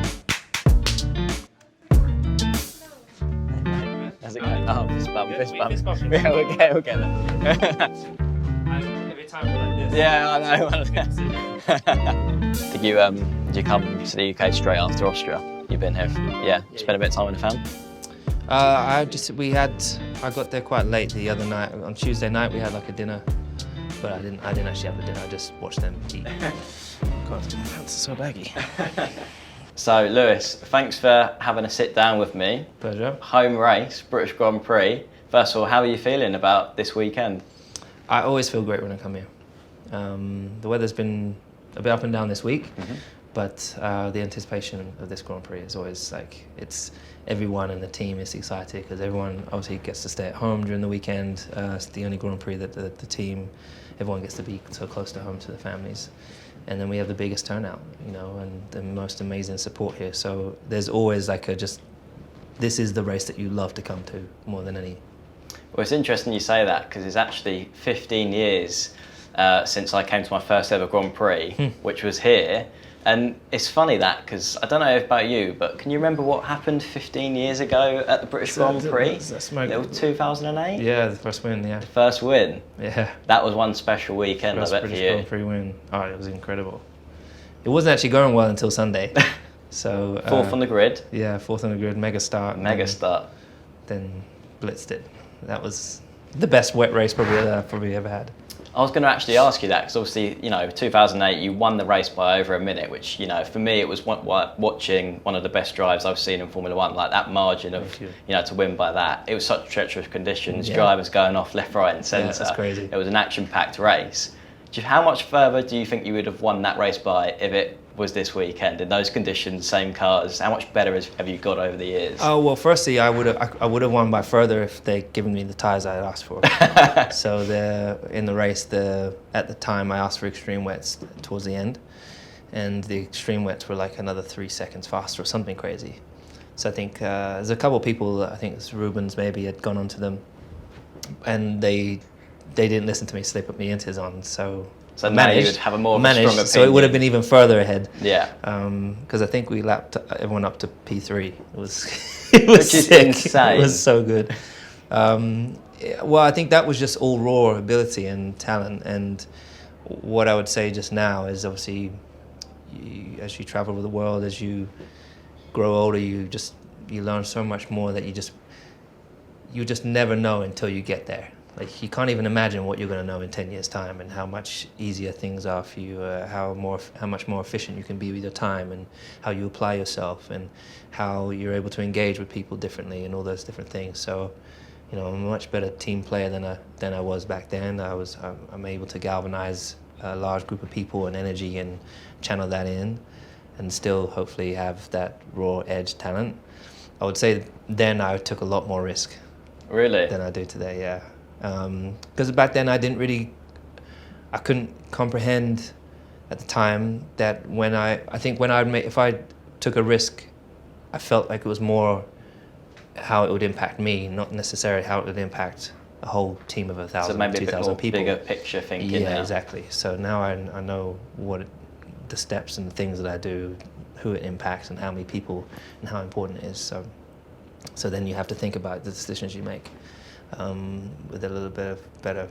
How's it going? Oh, fist bump. Yeah, we'll get there. Every time we're like this. Yeah, I know. Did you come to the UK straight after Austria? You've been here? Yeah. Spent a bit of time with the family? I got there quite late the other night. On Tuesday night we had like a dinner, but I didn't actually have the dinner. I just watched them eat. God, my pants are so baggy. So Lewis, thanks for having a sit down with me. Pleasure. Home race, British Grand Prix. First of all, how are you feeling about this weekend? I always feel great when I come here. The weather's been a bit up and down this week, but the anticipation of this Grand Prix is always like, everyone in the team is excited because everyone obviously gets to stay at home during the weekend. It's the only Grand Prix that everyone gets to be so close to home to their families. And then we have the biggest turnout, and the most amazing support here. So there's always like this is the race that you love to come to more than any. Well, it's interesting you say that because it's actually 15 years since I came to my first ever Grand Prix, which was here. And it's funny that, because I don't know about you, but can you remember what happened 15 years ago at the British Grand Prix? It was 2008? Yeah, the first win, yeah. The first win? Yeah. That was one special weekend, first I bet, British for you. Grand Prix win. Oh, it was incredible. It wasn't actually going well until Sunday. So fourth on the grid? Yeah, fourth on the grid, mega start. Then blitzed it. That was the best wet race probably ever had. I was going to actually ask you that because obviously, 2008, you won the race by over a minute, which, for me, it was watching one of the best drives I've seen in Formula One. Like that margin of, to win by that. It was such treacherous conditions, drivers going off left, right, and centre. Yeah, that's crazy. It was an action-packed race. How much further do you think you would have won that race by if it was this weekend in those conditions, same cars? How much better have you got over the years? Oh well, firstly, I would have won by further if they'd given me the tyres I had asked for. So in the race, at the time I asked for extreme wets towards the end, and the extreme wets were like another 3 seconds faster or something crazy. So I think there's a couple of people, I think it's Rubens maybe, had gone onto them, and they didn't listen to me, so they put me inters on. So So now you would have a more of a strong opinion. So it would have been even further ahead. Yeah. Because I think we lapped everyone up to P3. It was it was Which is sick. insane. It was so good. Well, I think that was just all raw ability and talent. And what I would say just now is obviously, as you travel the world, as you grow older, you learn so much more that you just never know until you get there. Like, you can't even imagine what you're going to know in 10 years' time, and how much easier things are for you, how much more efficient you can be with your time, and how you apply yourself, and how you're able to engage with people differently, and all those different things. So, I'm a much better team player than I was back then. I'm able to galvanize a large group of people and energy and channel that in, and still hopefully have that raw edge talent. I would say then I took a lot more risk. Really? Than I do today, yeah. Because back then I couldn't comprehend at the time that if I took a risk, I felt like it was more how it would impact me, not necessarily how it would impact a whole team of 1,000, so maybe 2,000 a bit more people. bigger picture thinking. Yeah, now. exactly. So now I know the steps and the things that I do, who it impacts, and how many people, and how important it is. So then you have to think about the decisions you make with a little bit of better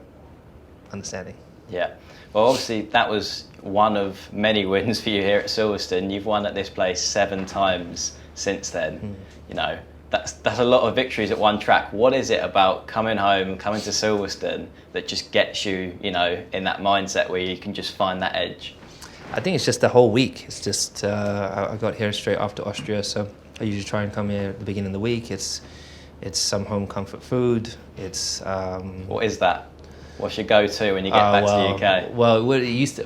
understanding. Yeah. Well, obviously that was one of many wins for you here at Silverstone. You've won at this place 7 times since then. That's a lot of victories at one track. What is it about coming home, coming to Silverstone, that just gets you, in that mindset where you can just find that edge? I think it's just the whole week. It's just I got here straight after Austria, so I usually try and come here at the beginning of the week. It's some home comfort food. It's what is that? What's your go-to when you get back to the UK? Well,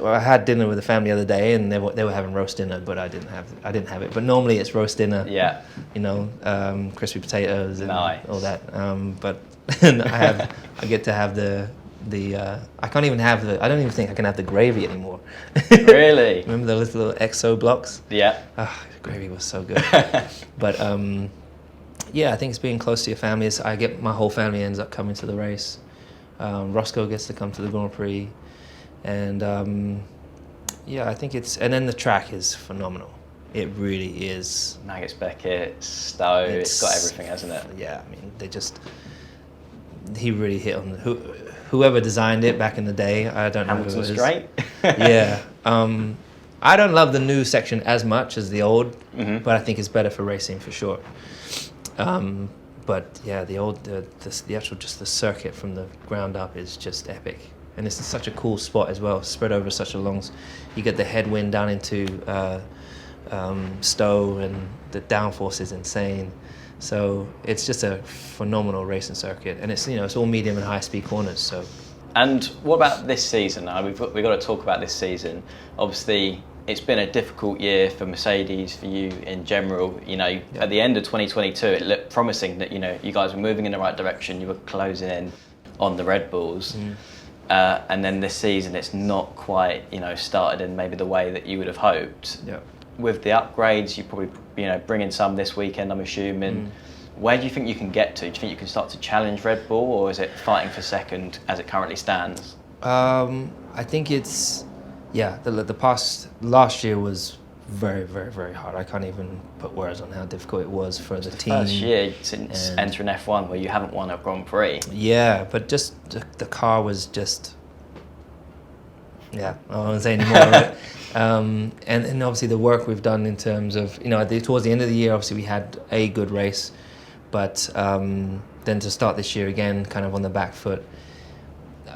I had dinner with the family the other day, and they were having roast dinner, but I didn't have it. But normally it's roast dinner. Yeah. Crispy potatoes and nice. all that. But I get to have the I can't even have I don't even think I can have the gravy anymore. Really? Remember those little XO blocks? Yeah. The gravy was so good. But yeah, I think it's being close to your family. My whole family ends up coming to the race. Roscoe gets to come to the Grand Prix, and I think and then the track is phenomenal. It really is. Maggotts Beckett, Stowe, it's got everything, hasn't it? Yeah, I mean, he really hit on whoever designed it back in the day. I don't know who it was. Straight. Yeah. I don't love the new section as much as the old, but I think it's better for racing for sure. But yeah, the actual just the circuit from the ground up is just epic, and it's such a cool spot as well, spread over such a long. You get the headwind down into Stowe, and the downforce is insane. So it's just a phenomenal racing circuit, and it's all medium and high speed corners. So. And what about this season? We've got to talk about this season. Obviously, it's been a difficult year for Mercedes, for you in general. At the end of 2022, it looked promising that you guys were moving in the right direction. You were closing in on the Red Bulls, and then this season, it's not quite started in maybe the way that you would have hoped. Yeah. With the upgrades, you probably bring in some this weekend, I'm assuming. Where do you think you can get to? Do you think you can start to challenge Red Bull, or is it fighting for second as it currently stands? I think it's, the past, last year was very, very, very hard. I can't even put words on how difficult it was for the team. First year since entering F1 where you haven't won a Grand Prix. Yeah, but just the car was just, I won't say anymore. And obviously the work we've done in terms of, towards the end of the year, obviously we had a good race, but then to start this year again, kind of on the back foot,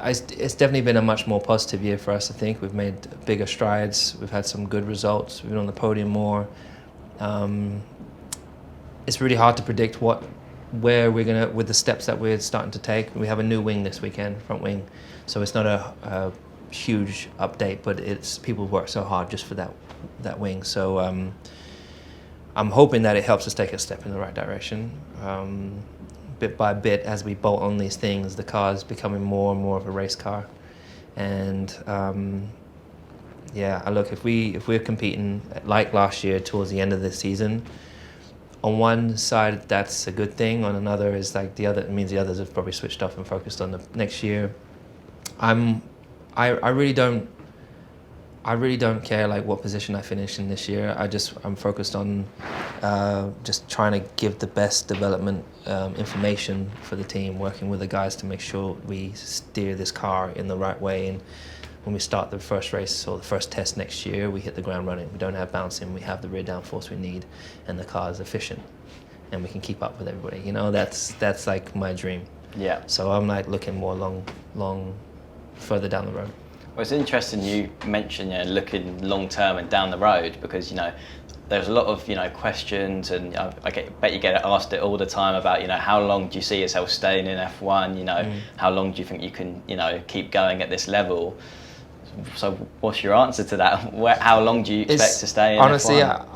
it's definitely been a much more positive year for us. I think we've made bigger strides. We've had some good results. We've been on the podium more. It's really hard to predict where we're gonna, with the steps that we're starting to take. We have a new wing this weekend, front wing, so it's not a huge update, but people work so hard just for that wing. So I'm hoping that it helps us take a step in the right direction. Bit by bit, as we bolt on these things, the car is becoming more and more of a race car, and look, if we're competing like last year towards the end of the season, on one side that's a good thing. On another is like it means the others have probably switched off and focused on the next year. I really don't care like what position I finish in this year. I'm focused on just trying to give the best development information for the team, working with the guys to make sure we steer this car in the right way. And when we start the first race or the first test next year, we hit the ground running. We don't have bouncing, we have the rear downforce we need, and the car is efficient, and we can keep up with everybody. You know, that's like my dream. Yeah. So I'm like looking more further down the road. Well, it's interesting you mentioned, looking long term and down the road, because there's a lot of questions, and bet you get asked it all the time about how long do you see yourself staying in F1? How long do you think you can keep going at this level? So what's your answer to that? How long do you expect to stay in honestly, F1?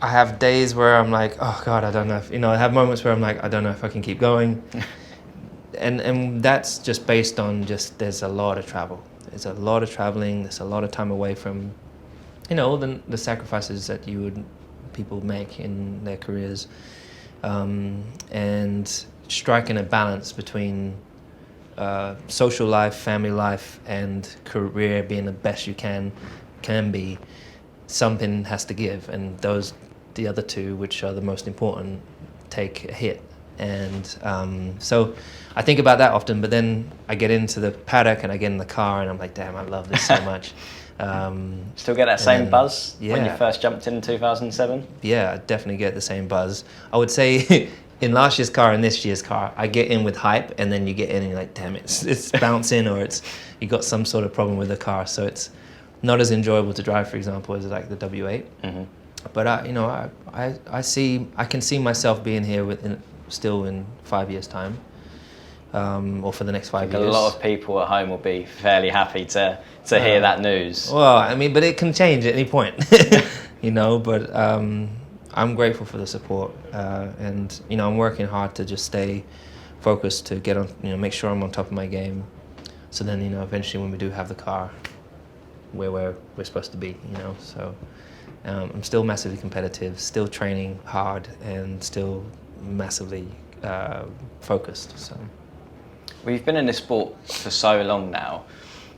I have days where I'm like, oh God, I don't know if, I have moments where I'm like, I don't know if I can keep going. and that's just based on there's a lot of travel. There's a lot of traveling, there's a lot of time away from, the sacrifices that people make in their careers. And striking a balance between social life, family life, and career being the best you can be, something has to give, and the other two, which are the most important, take a hit. And so I think about that often, but then I get into the paddock and I get in the car and I'm like, damn, I love this so much. Still get that same buzz when you Yeah. first jumped in 2007? Yeah, I definitely get the same buzz. I would say in last year's car and this year's car, I get in with hype, and then you get in and you're like, damn, it's bouncing, or you got some sort of problem with the car, so it's not as enjoyable to drive, for example, as like the W8. Mm-hmm. But I can see myself being here still in 5 years' time, or for the next 5 years. A lot of people at home will be fairly happy to hear that news. Well, I mean, but it can change at any point, But I'm grateful for the support, and I'm working hard to just stay focused, to get on, make sure I'm on top of my game. So then, eventually when we do have the car, where we're supposed to be, So I'm still massively competitive, still training hard, and still massively focused. So. Well, you've been in this sport for so long now.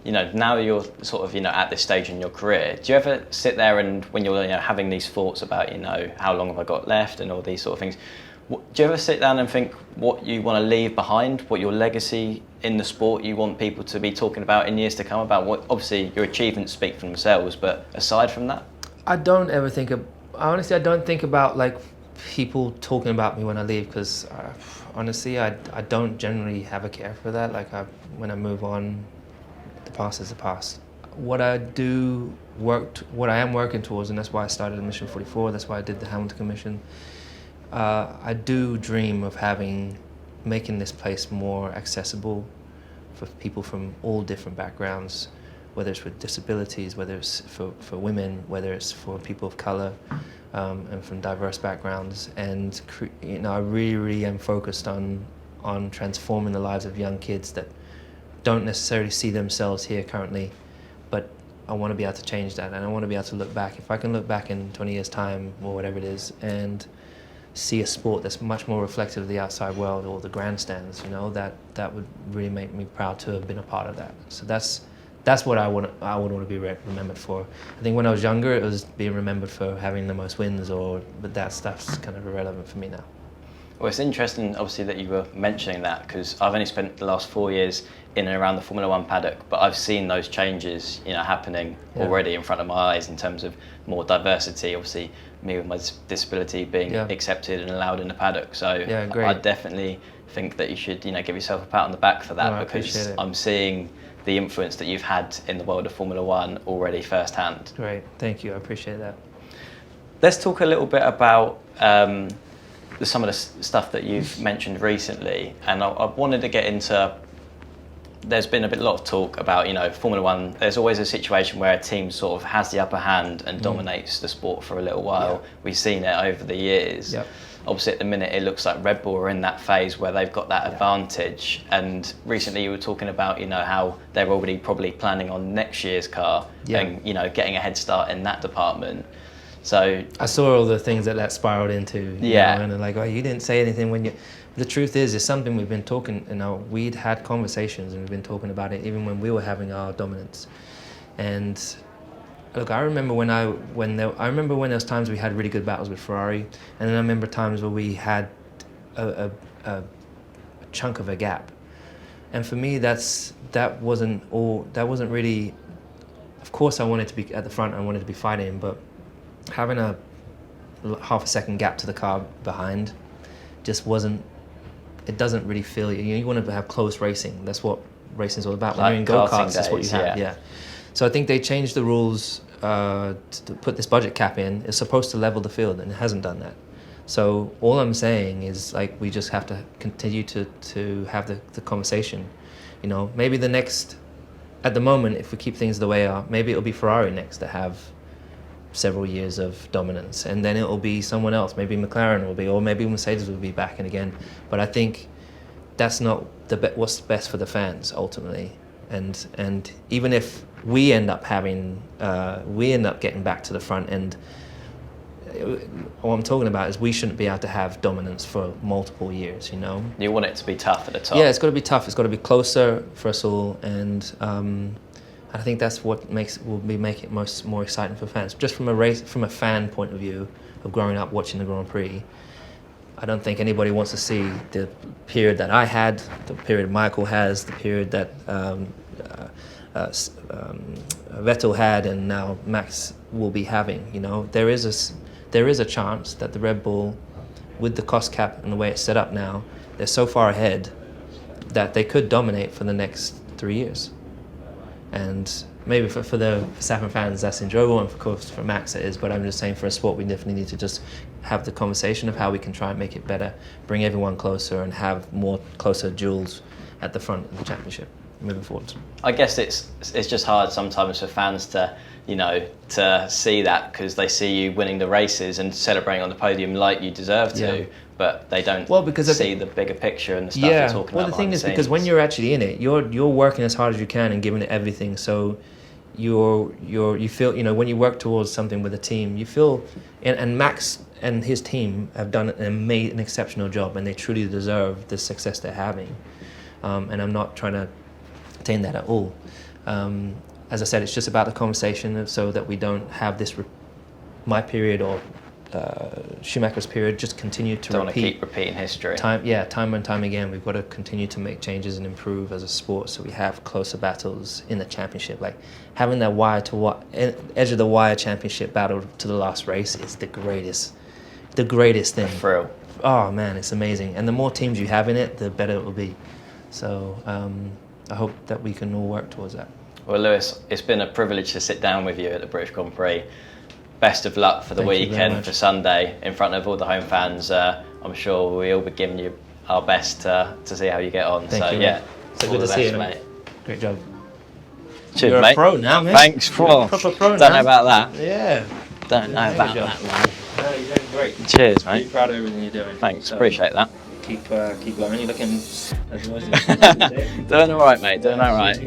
Now you're sort of at this stage in your career. Do you ever sit there and when you're having these thoughts about how long have I got left and all these sort of things? Do you ever sit down and think what you want to leave behind, what your legacy in the sport you want people to be talking about in years to come, about what obviously your achievements speak for themselves, but aside from that? I don't ever think honestly, I don't think about like people talking about me when I leave, because honestly, I don't generally have a care for that. Like when I move on, the past is the past. What I am working towards, and that's why I started Mission 44, that's why I did the Hamilton Commission. I do dream of making this place more accessible for people from all different backgrounds, whether it's with disabilities, whether it's for women, whether it's for people of color, and from diverse backgrounds. And I really am focused on transforming the lives of young kids that don't necessarily see themselves here currently, but I want to be able to change that, and I want to be able to look back. If I can look back in 20 years' time or whatever it is and see a sport that's much more reflective of the outside world, or the grandstands, that would really make me proud to have been a part of that. So that's what I would want to be remembered for. I think when I was younger, it was being remembered for having the most wins, but that stuff's kind of irrelevant for me now. Well, it's interesting, obviously, that you were mentioning that, because I've only spent the last 4 years in and around the Formula One paddock, but I've seen those changes, happening already in front of my eyes in terms of more diversity. Obviously, me with my disability being accepted and allowed in the paddock. So I definitely think that you should, give yourself a pat on the back for that, because I'm seeing the influence that you've had in the world of Formula One already firsthand. Great, thank you, I appreciate that. Let's talk a little bit about some of the stuff that you've mentioned recently, and I wanted to get into, there's been a lot of talk about, Formula One, there's always a situation where a team sort of has the upper hand and dominates the sport for a little while. We've seen it over the years. Yep. obviously at the minute it looks like Red Bull are in that phase where they've got that advantage. And recently you were talking about, you know, how they're already probably planning on next year's car and, you know, getting a head start in that department. So I saw all the things that spiraled into, you know, and they're like, oh, you didn't say anything when you... The truth is, it's something we've been talking, you know, we'd had conversations and we've been talking about it even when we were having our dominance. And look, I remember when there was times we had really good battles with Ferrari, and then I remember times where we had a chunk of a gap. And for me, that wasn't really... Of course, I wanted to be at the front, I wanted to be fighting, but having a half a second gap to the car behind just wasn't... It doesn't really feel... You want to have close racing. That's what racing's all about. When like you're in go-karts, that's what you have, yeah. So I think they changed the rules to put this budget cap in. It's supposed to level the field, and it hasn't done that. So all I'm saying is, like, we just have to continue to have the conversation. You know, maybe the next... At the moment, if we keep things the way they are, maybe it'll be Ferrari next to have several years of dominance, and then it'll be someone else. Maybe McLaren will be, or maybe Mercedes will be back in again. But I think that's not what's best for the fans ultimately. And even if we end up getting back to the front end, what I'm talking about is we shouldn't be able to have dominance for multiple years. You know, you want it to be tough at the top. Yeah, it's got to be tough. It's got to be closer for us all, and I think that's what will make it more exciting for fans. Just from a fan point of view of growing up watching the Grand Prix, I don't think anybody wants to see the period that I had, the period Michael has, the period that Vettel had, and now Max will be having. You know, there is a chance that the Red Bull, with the cost cap and the way it's set up now, they're so far ahead that they could dominate for the next 3 years. And maybe for the Verstappen fans, that's enjoyable, and of course for Max it is. But I'm just saying, for a sport, we definitely need to just have the conversation of how we can try and make it better, bring everyone closer, and have more closer duels at the front of the championship moving forward. I guess it's just hard sometimes for fans to, you know, to see that, because they see you winning the races and celebrating on the podium like you deserve to, but they don't see the bigger picture and the stuff you're talking about. Well, the thing is, because when you're actually in it, you're working as hard as you can and giving it everything. So you feel, you know, when you work towards something with a team, you feel, and Max and his team have done an exceptional job, and they truly deserve the success they're having. And I'm not trying to attain that at all. As I said, it's just about the conversation, so that we don't have this my period or Schumacher's period just continue to don't want to keep repeating history. Time and time again, we've got to continue to make changes and improve as a sport, so we have closer battles in the championship. Like having that edge of the wire championship battle to the last race is the greatest thing. A thrill. Oh man, it's amazing. And the more teams you have in it, the better it will be. So I hope that we can all work towards that. Well, Lewis, it's been a privilege to sit down with you at the British Grand Prix. Best of luck for the weekend, for Sunday, in front of all the home fans. I'm sure we'll be giving you our best to see how you get on. Thank you, yeah, so good to see you, mate. Great job. Cheers, You're mate. a pro now, mate. Thanks, You're a proper pro Don't know about that. Yeah. Don't know about that, man. No, you're doing great. Cheers, mate. Really proud of everything you're doing. Thanks, So, appreciate that. Keep going. You're looking as always. Doing all right, mate. Doing all right.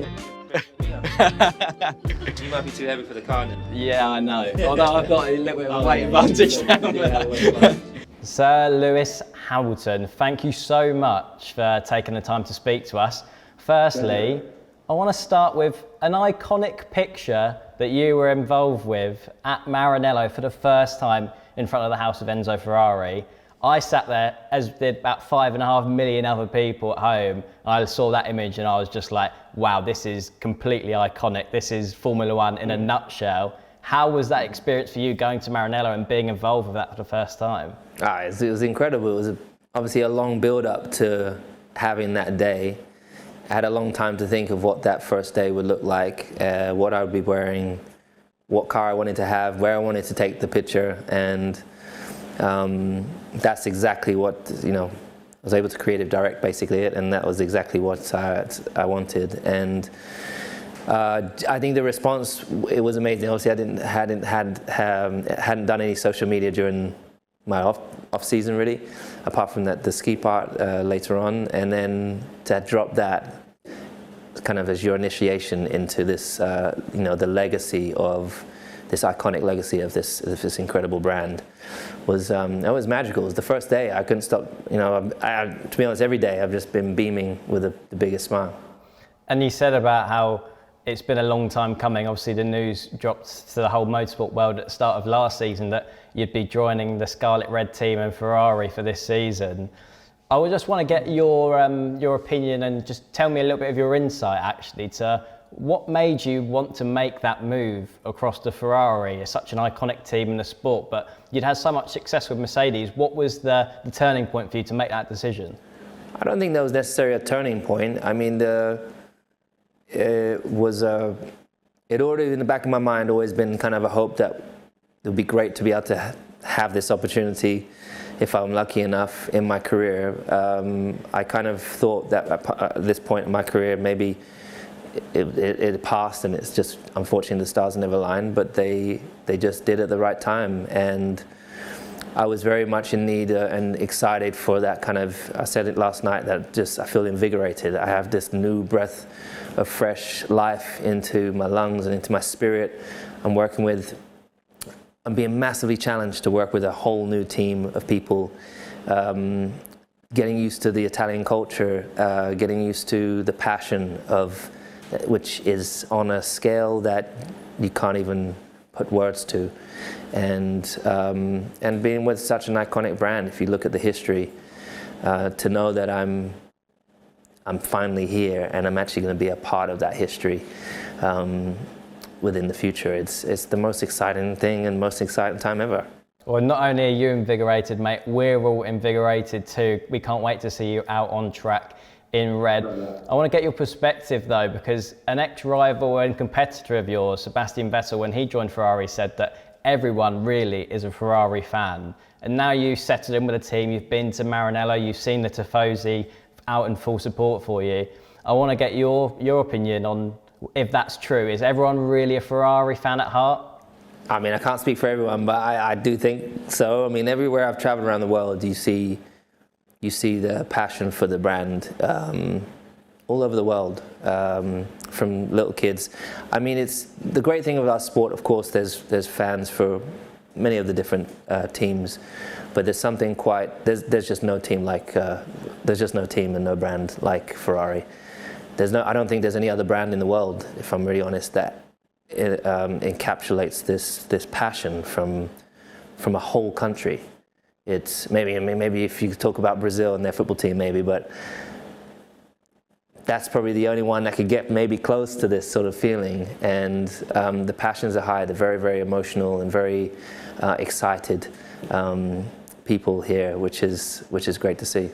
You might be too heavy for the car then. Yeah, I know. Although I've got a little bit of a weight advantage now. Sir Lewis Hamilton, thank you so much for taking the time to speak to us. Firstly, I want to start with an iconic picture that you were involved with at Maranello for the first time in front of the house of Enzo Ferrari. I sat there, as did about 5.5 million other people at home. I saw that image and I was just like, wow, this is completely iconic. This is Formula One in a nutshell. How was that experience for you, going to Maranello and being involved with that for the first time? It was incredible. It was obviously a long build-up to having that day. I had a long time to think of what that first day would look like, what I would be wearing, what car I wanted to have, where I wanted to take the picture, and that's exactly what, you know, I was able to creative direct basically it, and that was exactly what I wanted. And I think the response, it was amazing. Obviously, I hadn't done any social media during my off season really, apart from the ski part later on, and then to drop that kind of as your initiation into this, the legacy of this iconic legacy of this incredible brand was magical. It was the first day. I couldn't stop. To be honest, every day I've just been beaming with the biggest smile. And you said about how it's been a long time coming. Obviously, the news dropped to the whole motorsport world at the start of last season that you'd be joining the Scarlet Red team and Ferrari for this season. I would just want to get your opinion and just tell me a little bit of your insight actually to what made you want to make that move across to Ferrari. It's such an iconic team in the sport, but you'd had so much success with Mercedes. What was the turning point for you to make that decision? I don't think that was necessarily a turning point. I mean, it already in the back of my mind always been kind of a hope that it would be great to be able to have this opportunity if I'm lucky enough in my career. I kind of thought that at this point in my career maybe it passed, and it's just unfortunately the stars never aligned, but they just did at the right time, and I was very much in need and excited for that kind of, I said it last night, that just I feel invigorated. I have this new breath of fresh life into my lungs and into my spirit. I'm being massively challenged to work with a whole new team of people, getting used to the Italian culture, getting used to the passion of, which is on a scale that you can't even put words to, and being with such an iconic brand. If you look at the history, to know that I'm finally here and I'm actually going to be a part of that history within the future. It's the most exciting thing and most exciting time ever. Well, not only are you invigorated, mate, we're all invigorated too. We can't wait to see you out on track in red. I want to get your perspective though, because an ex-rival and competitor of yours, Sebastian Vettel, when he joined Ferrari, said that everyone really is a Ferrari fan. And now you've settled in with the team, you've been to Maranello, you've seen the Tifosi out in full support for you. I want to get your opinion on if that's true. Is everyone really a Ferrari fan at heart? I mean, I can't speak for everyone, but I do think so. I mean, everywhere I've traveled around the world, you see the passion for the brand all over the world, from little kids. I mean, it's the great thing of our sport. Of course, there's fans for many of the different teams, but there's something there's just no team like there's just no team and no brand like Ferrari. I don't think there's any other brand in the world, if I'm really honest, that encapsulates this passion from a whole country. It's maybe if you talk about Brazil and their football team, maybe, but that's probably the only one that could get maybe close to this sort of feeling. And the passions are high. They're very, very emotional and very excited people here, which is great to see.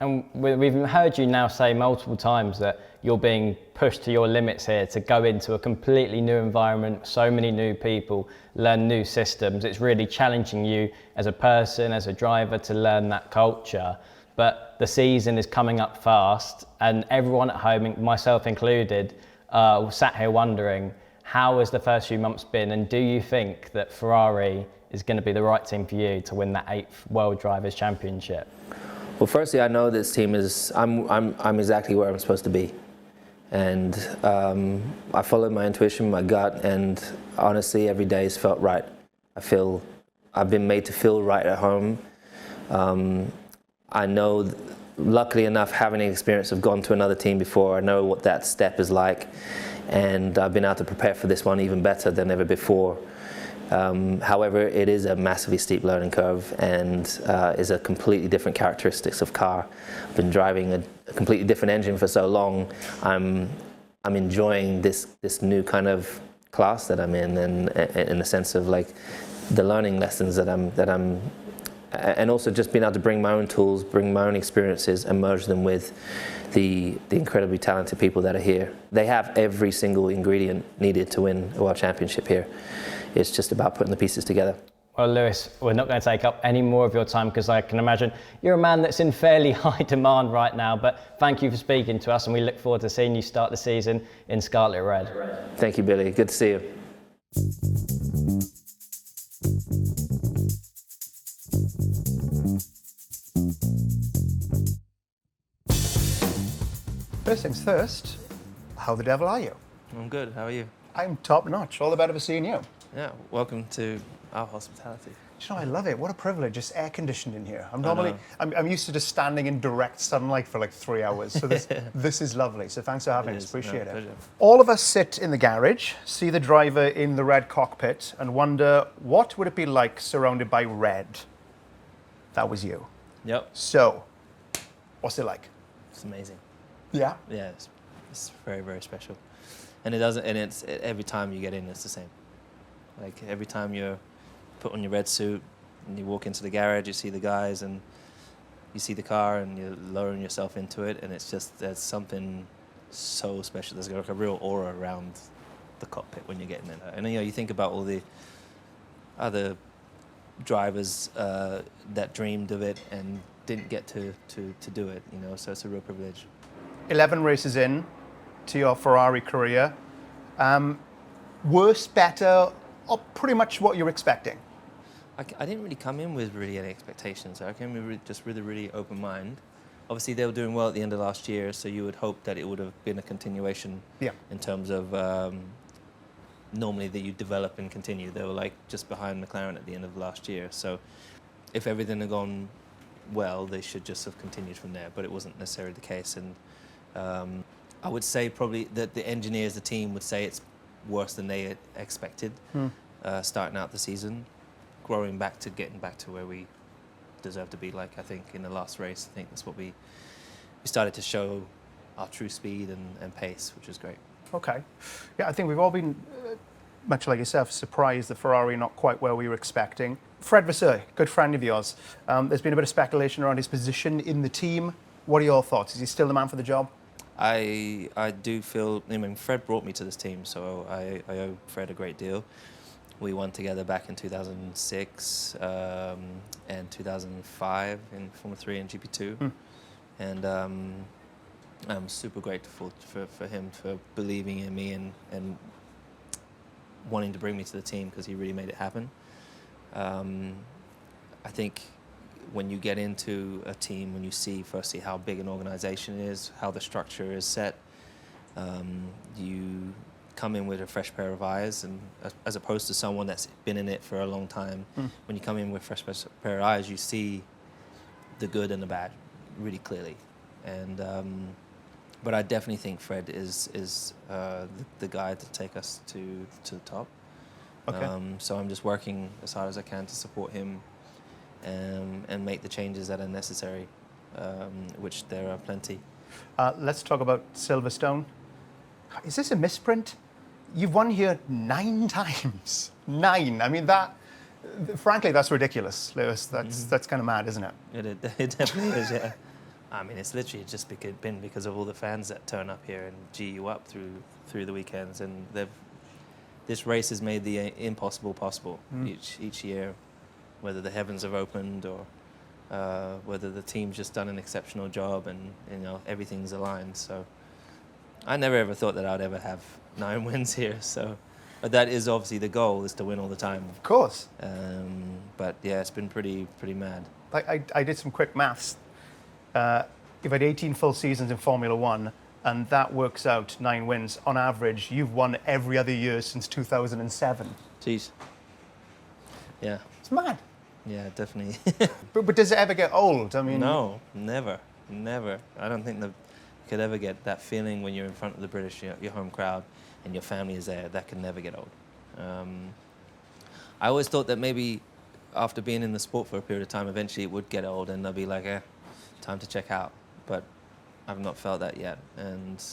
And we've heard you now say multiple times that you're being pushed to your limits here to go into a completely new environment, so many new people, learn new systems. It's really challenging you as a person, as a driver, to learn that culture. But the season is coming up fast, and everyone at home, myself included, sat here wondering, how has the first few months been? And do you think that Ferrari is going to be the right team for you to win that 8th World Drivers' Championship? Well, firstly, I know this team is, I'm exactly where I'm supposed to be. And I followed my intuition, my gut, and honestly, every day has felt right. I've been made to feel right at home. I know, luckily enough, having the experience of gone to another team before, I know what that step is like. And I've been able to prepare for this one even better than ever before. However, it is a massively steep learning curve and is a completely different characteristics of car. I've been driving a completely different engine for so long. I'm enjoying this new kind of class that I'm in the sense of like the learning lessons that I'm and also just being able to bring my own tools, bring my own experiences, and merge them with the incredibly talented people that are here. They have every single ingredient needed to win a World Championship here. It's just about putting the pieces together. Well, Lewis, we're not going to take up any more of your time because I can imagine you're a man that's in fairly high demand right now, but thank you for speaking to us and we look forward to seeing you start the season in Scarlet Red. Thank you, Billy. Good to see you. First things first, how the devil are you? I'm good. How are you? I'm top notch. All the better for seeing you. Yeah. Welcome to our hospitality. Do you know, I love it. What a privilege. It's air conditioned in here. know. I'm used to just standing in direct sunlight for like 3 hours. So this is lovely. So thanks for having us. Appreciate it. Pleasure. All of us sit in the garage, see the driver in the red cockpit, and wonder what would it be like surrounded by red? That was you. Yep. So, what's it like? It's amazing. Yeah. Yeah. It's very, very special. And it doesn't. And it's every time you get in, it's the same. Like every time you're put on your red suit and you walk into the garage, you see the guys and you see the car and you're lowering yourself into it, and it's just there's something so special. There's like a real aura around the cockpit when you're getting in it. And you think about all the other drivers that dreamed of it and didn't get to do it. So it's a real privilege. 11 races in to your Ferrari career. Worse, better, or pretty much what you're expecting? I didn't really come in with really any expectations. I came in just with a really open mind. Obviously, they were doing well at the end of last year, so you would hope that it would have been a continuation in terms of normally that you develop and continue. They were like just behind McLaren at the end of last year. So if everything had gone well, they should just have continued from there, but it wasn't necessarily the case. And I would say probably that the engineers, the team would say it's worse than they had expected starting out the season. Getting back to where we deserve to be. Like I think in the last race, I think that's what we started to show our true speed and pace, which was great. Okay. Yeah, I think we've all been, much like yourself, surprised that Ferrari not quite where we were expecting. Fred Vasseur, good friend of yours. There's been a bit of speculation around his position in the team. What are your thoughts? Is he still the man for the job? I do feel, Fred brought me to this team, so I owe Fred a great deal. We won together back in 2006 and 2005 in Formula 3 and GP2. And I'm super grateful for him for believing in me and wanting to bring me to the team, because he really made it happen. I think when you get into a team, when you see firstly how big an organization is, how the structure is set, you come in with a fresh pair of eyes, and as opposed to someone that's been in it for a long time, when you come in with a fresh pair of eyes, you see the good and the bad really clearly. And but I definitely think Fred is the guy to take us to the top. Okay. So I'm just working as hard as I can to support him and make the changes that are necessary, which there are plenty. Let's talk about Silverstone. Is this a misprint? You've won here 9 times. 9. I mean, frankly, that's ridiculous, Lewis. That's kind of mad, isn't it? It definitely is, yeah. I mean, it's literally just been because of all the fans that turn up here and G you up through the weekends, and this race has made the impossible possible each year, whether the heavens have opened or whether the team's just done an exceptional job and everything's aligned. So I never ever thought that I'd ever have 9 wins here. So but that is obviously the goal, is to win all the time. Of course. But yeah, it's been pretty mad. I did some quick maths. You've had 18 full seasons in Formula 1, and that works out 9 wins. On average, you've won every other year since 2007. Jeez. Yeah. It's mad. Yeah, definitely. But does it ever get old? I mean, no, never. I don't think that you could ever get that feeling when you're in front of the British, your home crowd, and your family is there. That can never get old. I always thought that maybe after being in the sport for a period of time, eventually it would get old, and they'll be like, time to check out. But I've not felt that yet. And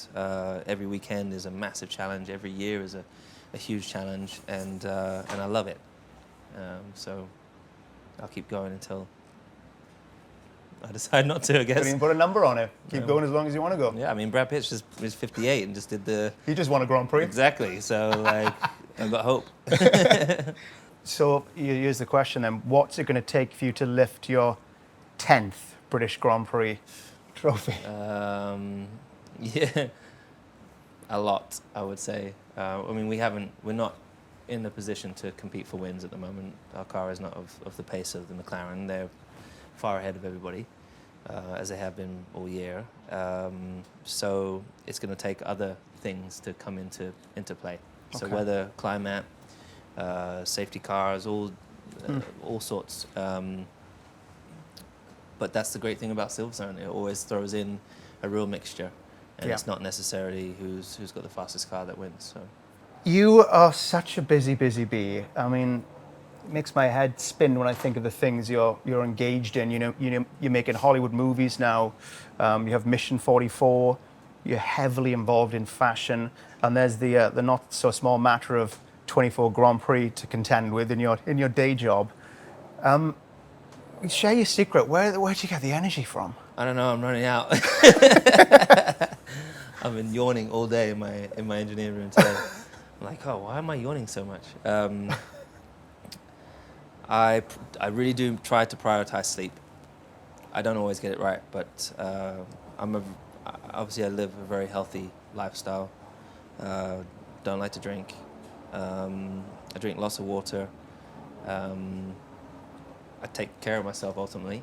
every weekend is a massive challenge. Every year is a huge challenge, and I love it. So I'll keep going until I decide not to, I guess. Couldn't even put a number on it. Keep going as long as you want to go. Yeah, I mean, Brad Pitt is 58 and just did the... He just won a Grand Prix. Exactly. So, I've got hope. So here's the question then. What's it going to take for you to lift your 10th British Grand Prix trophy? Yeah, a lot, I would say. I mean, we're not in a position to compete for wins at the moment. Our car is not of the pace of the McLaren. They're far ahead of everybody. as they have been all year. So it's going to take other things to come into play. So Okay. weather, climate, safety cars, all sorts. But that's the great thing about Silverstone. It always throws in a real mixture, and Yeah. it's not necessarily who's got the fastest car that wins. So You are such a busy bee. I mean, it makes my head spin when I think of the things you're engaged in. You're making Hollywood movies now. You have Mission 44. You're heavily involved in fashion, and there's the not so small matter of 24 Grand Prix to contend with in your day job. Share your secret. Where do you get the energy from? I don't know. I'm running out. I've been yawning all day in my engineering room today. I'm like, oh, why am I yawning so much? I really do try to prioritize sleep. I don't always get it right, but obviously I live a very healthy lifestyle. Don't like to drink. I drink lots of water. I take care of myself ultimately,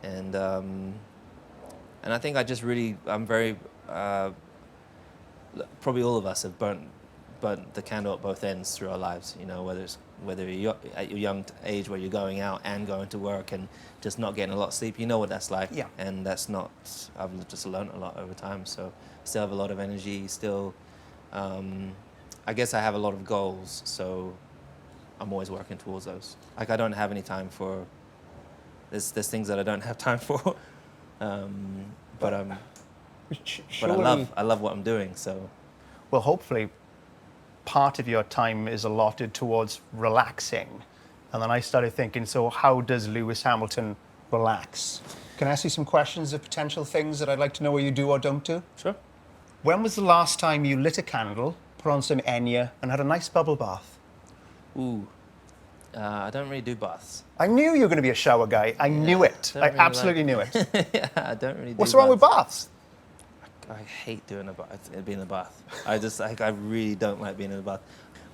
and I think I just really I'm very probably all of us have burnt the candle at both ends through our lives. You know, whether you're at your young age where you're going out and going to work and just not getting a lot of sleep. You know what that's like, Yeah. and that's not. I've just learned a lot over time, so still have a lot of energy. Still, I guess I have a lot of goals, so I'm always working towards those. Like I don't have any time for. There's things that I don't have time for, but I love what I'm doing. So, Well, hopefully, part of your time is allotted towards relaxing. And then I started thinking, so how does Lewis Hamilton relax? Can I ask you some questions of potential things that I'd like to know what you do or don't do? sure. When was the last time you lit a candle, put on some Enya, and had a nice bubble bath? Ooh, I don't really do baths. I knew you were going to be a shower guy. I knew it. don't I really absolutely knew it. Yeah, I don't really. What's do wrong with baths. baths? I hate doing being in a bath. I really don't like being in a bath.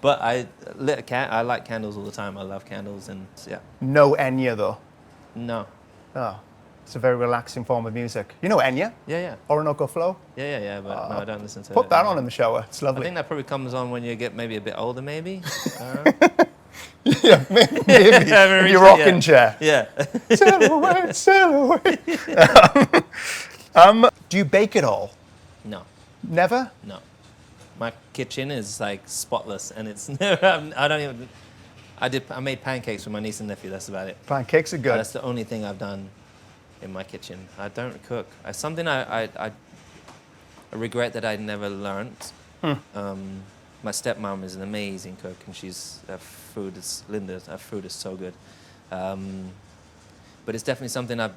But I like candles all the time. I love candles, and yeah. No Enya, though. No. Oh, it's a very relaxing form of music. You know Enya? Yeah. Orinoco Flow? Yeah. But no, I don't listen to it. Put that on in the shower. It's I lovely. think that probably comes on when you get maybe a bit older, maybe. Yeah, maybe. haven't In reached your that rocking yet. chair. Yeah. Sail away. Do you bake at all? No. Never? No. My kitchen is like spotless, and it's never. I don't even. I made pancakes for my niece and nephew. That's about it. Pancakes are good. That's the only thing I've done in my kitchen. I don't cook. It's something I regret that I never learned. My stepmom is an amazing cook, and Linda. Her food is so good. But it's definitely something I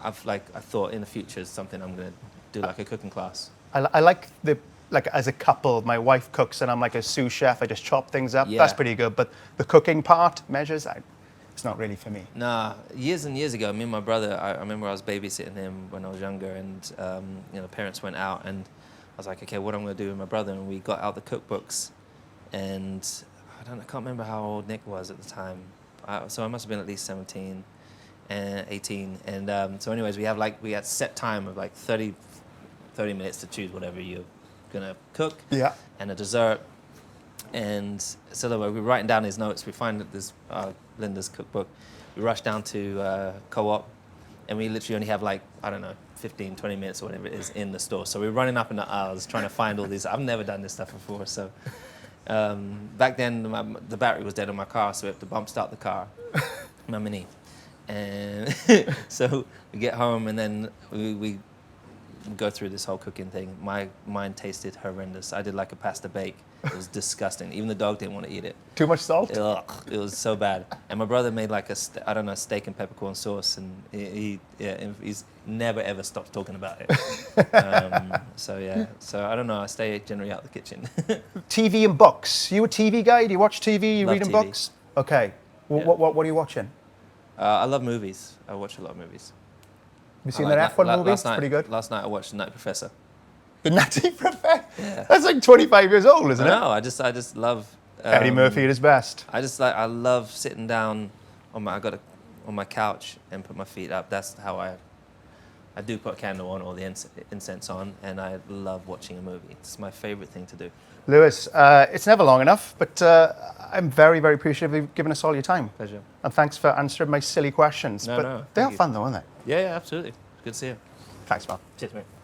thought in the future is something I'm gonna do, like a cooking class. I like as a couple, my wife cooks and I'm like a sous chef. I just chop things up. Yeah. That's pretty good. But the cooking part, measures, it's not really for me. Nah, years and years ago, me and my brother, I remember I was babysitting him when I was younger, and parents went out, and I was like, okay, what am I going to do with my brother? And we got out the cookbooks, and I can't remember how old Nick was at the time. So I must have been at least 17 and 18. And so anyways, we had set time of like 30 minutes to choose whatever you're going to cook. Yeah. And a dessert. And so we're writing down his notes. We find that this Linda's cookbook. We rush down to Co-op, and we literally only have 15, 20 minutes or whatever it is in the store. So we're running up in the aisles trying to find all these. I've never done this stuff before. So back then, the battery was dead on my car, so we have to bump start the car, my Mini. And so we get home, and then we go through this whole cooking thing. Mine tasted horrendous. I did like a pasta bake. It was disgusting. Even the dog didn't want to eat it. Too much salt? Ugh, it was so bad. And my brother made like steak and peppercorn sauce, and he's never ever stopped talking about it. So I don't know. I stay generally out of the kitchen. TV and books. You a TV guy? Do you watch TV? You Love reading TV. books? Okay. Yeah. What are you watching? I love movies. I watch a lot of movies. Have you seen that F1 movie? It's pretty good. Last night I watched The Night Professor. The Natty Professor? Yeah. That's like 25 years old, isn't it? No, I just love Eddie Murphy at his best. I love sitting down. I got on my couch and put my feet up. That's how I do put a candle on or the incense on, and I love watching a movie. It's my favorite thing to do. Lewis, it's never long enough, but I'm very, very appreciative of you giving us all your time. Pleasure. And thanks for answering my silly questions. No, but no, they are thank you. fun though, aren't they? Yeah, absolutely. Good to see you. Thanks, man. Cheers, mate.